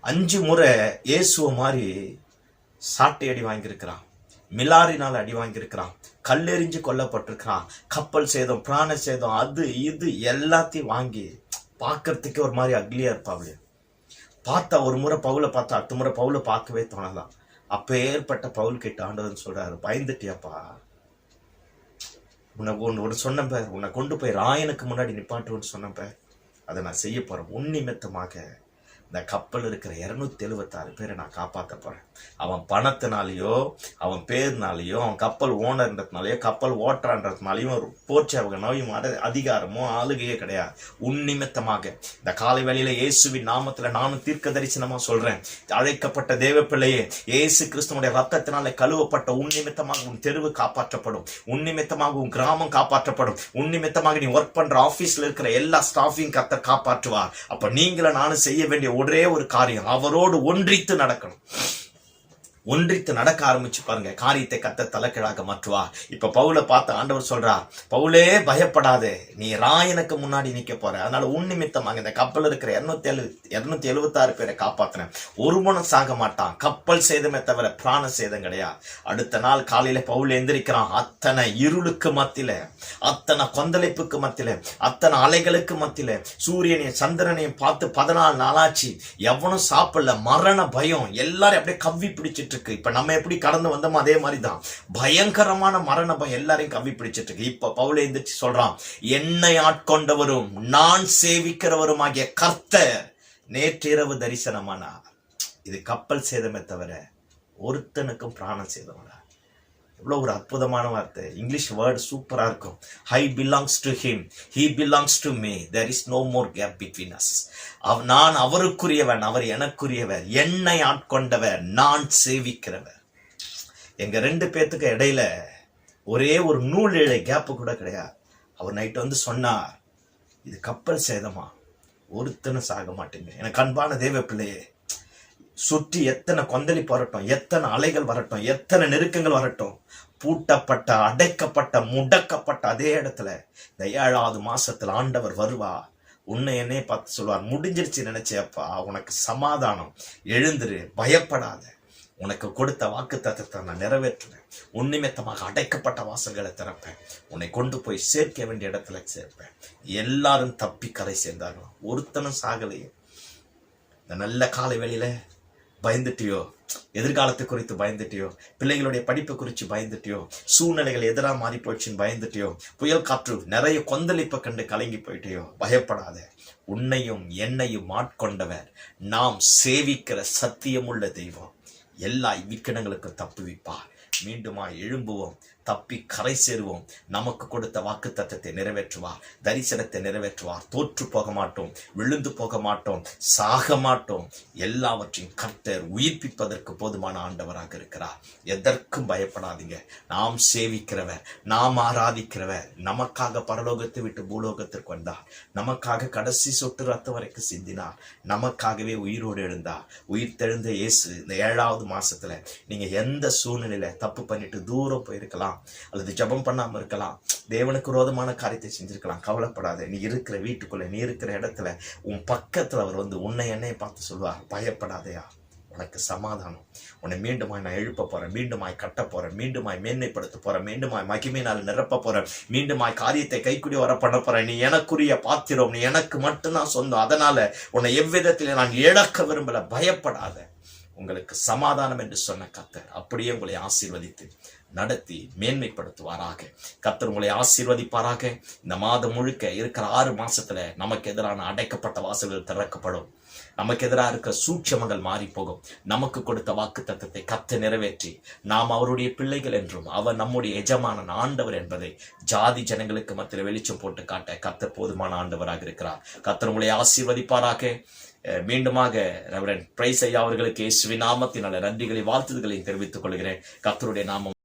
5 முறை இயேசுவ மாதிரி சாட்டை அடி வாங்கியிருக்கிறான், மிலாரினால் அடி வாங்கியிருக்கிறான், கல்லெறிஞ்சு கொல்லப்பட்டிருக்கிறான், கப்பல் சேதம், பிராண சேதம், அது இது எல்லாத்தையும் வாங்கி பார்க்கறதுக்கு ஒரு மாதிரி அக்லியா இருப்பாப்ல. பார்த்தா ஒரு முறை பவுலை பார்த்தா அடுத்த முறை பவுலை பார்க்கவே தோணலாம். அப்ப ஏற்பட்ட பவுல் கிட்ட ஆண்டவன் சொல்றாரு, பயந்துட்டியாப்பா, உனக்கு ஒன்று சொன்னப்ப, உன்னை கொண்டு போய் ராயனுக்கு முன்னாடி நிப்பாட்டுன்னு சொன்னப்ப அதை நான் செய்ய போறேன். உன் நிமித்தமாக இந்த கப்பல் இருக்கிற 276 பேரை நான் காப்பாற்ற போறேன். அவன் பணத்தினாலேயோ, அவன் பேர்னாலேயோ, அவன் கப்பல் ஓனர்ன்றதுனாலயோ, கப்பல் ஓட்டுறான்றதுனாலையும் ஒரு போர்ச்சவகனாலையும் அதிகாரமோ ஆளுகையே கிடையாது. உன் நிமித்தமாக இந்த காலை வேளையில இயேசுவின் நாமத்துல நானும் தீர்க்க தரிசனமா சொல்றேன், அழைக்கப்பட்ட தேவ பிள்ளையே, இயேசு கிறிஸ்துவனுடைய ரத்தத்தினால கழுவப்பட்ட உன் நிமித்தமாக உன் தெருவு காப்பாற்றப்படும், உன் நிமித்தமாக உன் கிராமம் காப்பாற்றப்படும், உன் நிமித்தமாக நீ ஒர்க் பண்ற ஆபீஸ்ல இருக்கிற எல்லா ஸ்டாஃபையும் கர்த்தர் காப்பாற்றுவார். அப்ப நீங்கள நானும் செய்ய வேண்டிய ஒரே ஒரு காரியம், அவரோடு ஒன்றித்து நடக்கணும். ஒன்றித்து நடக்க ஆரம்பிச்சு பாருங்க, காரியத்தை கத்த தலைக்கீழாக மாற்றுவா. இப்ப பவுலை பார்த்து ஆண்டவர் சொல்றார், பவுலே பயப்படாதே, நீ ராயனுக்கு முன்னாடி நிக்க போற. அதனால உன் நிமித்தமாக இந்த கப்பல் இருக்கிற 276 பேரை காப்பாத்தினேன். ஒருவனும் சாக மாட்டான். கப்பல் சேதமே தவிர பிராண சேதம் கிடையாது. அடுத்த நாள் காலையில பவுல் எந்திரிக்கிறான். அத்தனை இருளுக்கு மத்தியில, அத்தனை கொந்தளிப்புக்கு மத்தியில, அத்தனை அலைகளுக்கு மத்தியில, சூரியனையும் சந்திரனையும் பார்த்து 14 நாளாச்சு, எவனும் சாப்பிடல. மரண பயம் எல்லாரும் அப்படியே கவ்வி பிடிச்சிட்டு இருக்கு. இப்ப நம்ம எப்படி கடந்து வந்தோமோ அதே மாதிரிதான் பயங்கரமான மரண பயம் எல்லாரையும் கவ்வி பிடிச்சிட்டு இருக்கு. இப்ப பவுலே எந்திரிச்சு சொல்றான், என்னை ஆட்கொண்டவரும் நான் சேவிக்கிறவருமாகிய கர்த்தர் நேற்றிரவு தரிசனமானார். இது கப்பல் சேதமே தவிர ஒருத்தனுக்கும் பிராணம் சேதம். எவ்வளவு ஒரு அற்புதமான வார்த்தை. இங்கிலீஷ் வேர்டு சூப்பரா இருக்கும். I belongs to him, he belongs to me, there is no more gap between us. நான் அவருக்குரியவன், அவர் எனக்குரியவர், என்னை ஆட்கொண்டவர், நான் சேவிக்கிறவர். எங்க 2 பேத்துக்கு இடையில ஒரே ஒரு நூல் இழை கேப்பு கூட கிடையாது. அவர் நைட்டு வந்து சொன்னார், இது கப்பல் சேதமா, ஒருத்தனும் சாக மாட்டீங்க. எனக்கு அன்பான தேவ பிள்ளையே, சுற்றி எத்தனை கொந்தளிப்பு வரட்டும், எத்தனை அலைகள் வரட்டும், எத்தனை நெருக்கங்கள் வரட்டும், பூட்டப்பட்ட, அடைக்கப்பட்ட, முடக்கப்பட்ட அதே இடத்துல இந்த 7வது மாசத்துல ஆண்டவர் வருவா. உன்னை என்னையே பார்த்து சொல்வார், முடிஞ்சிருச்சு நினைச்சேப்பா, உனக்கு சமாதானம், எழுந்துரு, பயப்படாத, உனக்கு கொடுத்த வாக்கு தத்தத்தை நான் நிறைவேற்றுவேன், உன்னிமித்தமாக அடைக்கப்பட்ட வாசல்களை திறப்பேன், உன்னை கொண்டு போய் சேர்க்க வேண்டிய இடத்துல சேர்ப்பேன். எல்லாரும் தப்பி கரை சேர்ந்தார்களாம், ஒருத்தனும் சாகலையே. இந்த நல்ல காலை வேளையில பயந்துட்டியோ, எதிர்காலத்தை குறித்து பயந்துட்டியோ, பிள்ளைகளுடைய படிப்பு குறித்து பயந்துட்டியோ, சூழ்நிலைகள் எதிராக மாறி போச்சுன்னு பயந்துட்டியோ, புயல் காற்று நிறைய கொந்தளிப்பை கண்டு கலங்கி போயிட்டியோ, பயப்படாத. உன்னையும் என்னையும் ஆட்கொண்டவர், நாம் சேவிக்கிற சத்தியமுள்ள தெய்வம், எல்லா விக்கனங்களுக்கும் தப்புவிப்பார். மீண்டுமா எழும்புவோம், தப்பி கரை சேருவோம். நமக்கு கொடுத்த வாக்கு தத்தத்தை நிறைவேற்றுவார், தரிசனத்தை நிறைவேற்றுவார். தோற்று போக மாட்டோம், விழுந்து போக மாட்டோம், சாக மாட்டோம். எல்லாவற்றையும் கர்த்தர் உயிர்ப்பிப்பதற்கு போதுமான ஆண்டவராக இருக்கிறார். எதற்கும் பயப்படாதீங்க. நாம் சேவிக்கிறவர், நாம் ஆராதிக்கிறவர், நமக்காக பரலோகத்தை விட்டு பூலோகத்திற்கு வந்தார், நமக்காக கடைசி சொட்டு ரத்தம் வரைக்கும் சிந்தினார், நமக்காகவே உயிரோடு எழுந்தார். உயிர் தெழுந்த இயேசு இந்த 7வது மாசத்துல நீங்க எந்த சூழ்நிலையில தப்பு பண்ணிட்டு தூரம் போயிருக்கலாம், அல்லது ஜபம் பண்ணாம இருக்கலாம், தேவனுக்கு விரோதமான காரியத்தை செஞ்சிருக்கலாம், கவலைப்படாத. நீ இருக்கிற வீட்டுக்குள்ள, நீ இருக்கிற இடத்துல, உன் பக்கத்துல அவர் வந்து உன்னை என்னைய பார்த்து சொல்லுவார், பயப்படாதையா, உனக்கு சமாதானம், உன்னை மீண்டுமாய் நான் எழுப்ப போறேன், மீண்டுமாய் கட்ட போறேன், மீண்டுமாய் மேன்மைப்படுத்த போறேன், மீண்டுமாய் மகிமையினால் நிரப்ப போறேன், மீண்டுமாய் காரியத்தை கைக்குடி வர பண்ண போறேன். நீ எனக்குரிய பாத்திரம், நீ எனக்கு மட்டும்தான் சொந்தம், அதனால உன்னை எவ்விதத்திலே நான் இழக்க விரும்பல, பயப்படாத, உங்களுக்கு சமாதானம் என்று சொன்ன கர்த்தர் அப்படியே உங்களை ஆசீர்வதித்து நடத்தி மேன்மைப்படுத்துவாராக. கர்த்தர் உங்களை ஆசீர்வதிப்பாராக. இந்த மாதம் முழுக்க இருக்கிற 6 மாசத்துல நமக்கு எதிரான அடைக்கப்பட்ட வாசல்கள் திறக்கப்படும், நமக்கு எதிராக இருக்கிற சூட்சமங்கள் மாறி போகும். நமக்கு கொடுத்த வாக்கு தத்தத்தை கர்த்தர் நிறைவேற்றி நாம் அவருடைய பிள்ளைகள் என்றும் அவர் நம்முடைய எஜமான ஆண்டவர் என்பதை ஜாதி ஜனங்களுக்கு மத்தியில் வெளிச்சம் போட்டு காட்ட கர்த்தர் போதுமான ஆண்டவராக இருக்கிறார். கர்த்தர் உங்களை ஆசீர்வதிப்பாராக. மீண்டுமாக ரெவரண்ட் பிரைஸ் ஐயா அவர்களுக்கு இயேசுவின் நாமத்தினால நன்றிகளை வாழ்த்துதல்களை தெரிவித்துக் கொள்கிறேன். கர்த்தருடைய நாமம்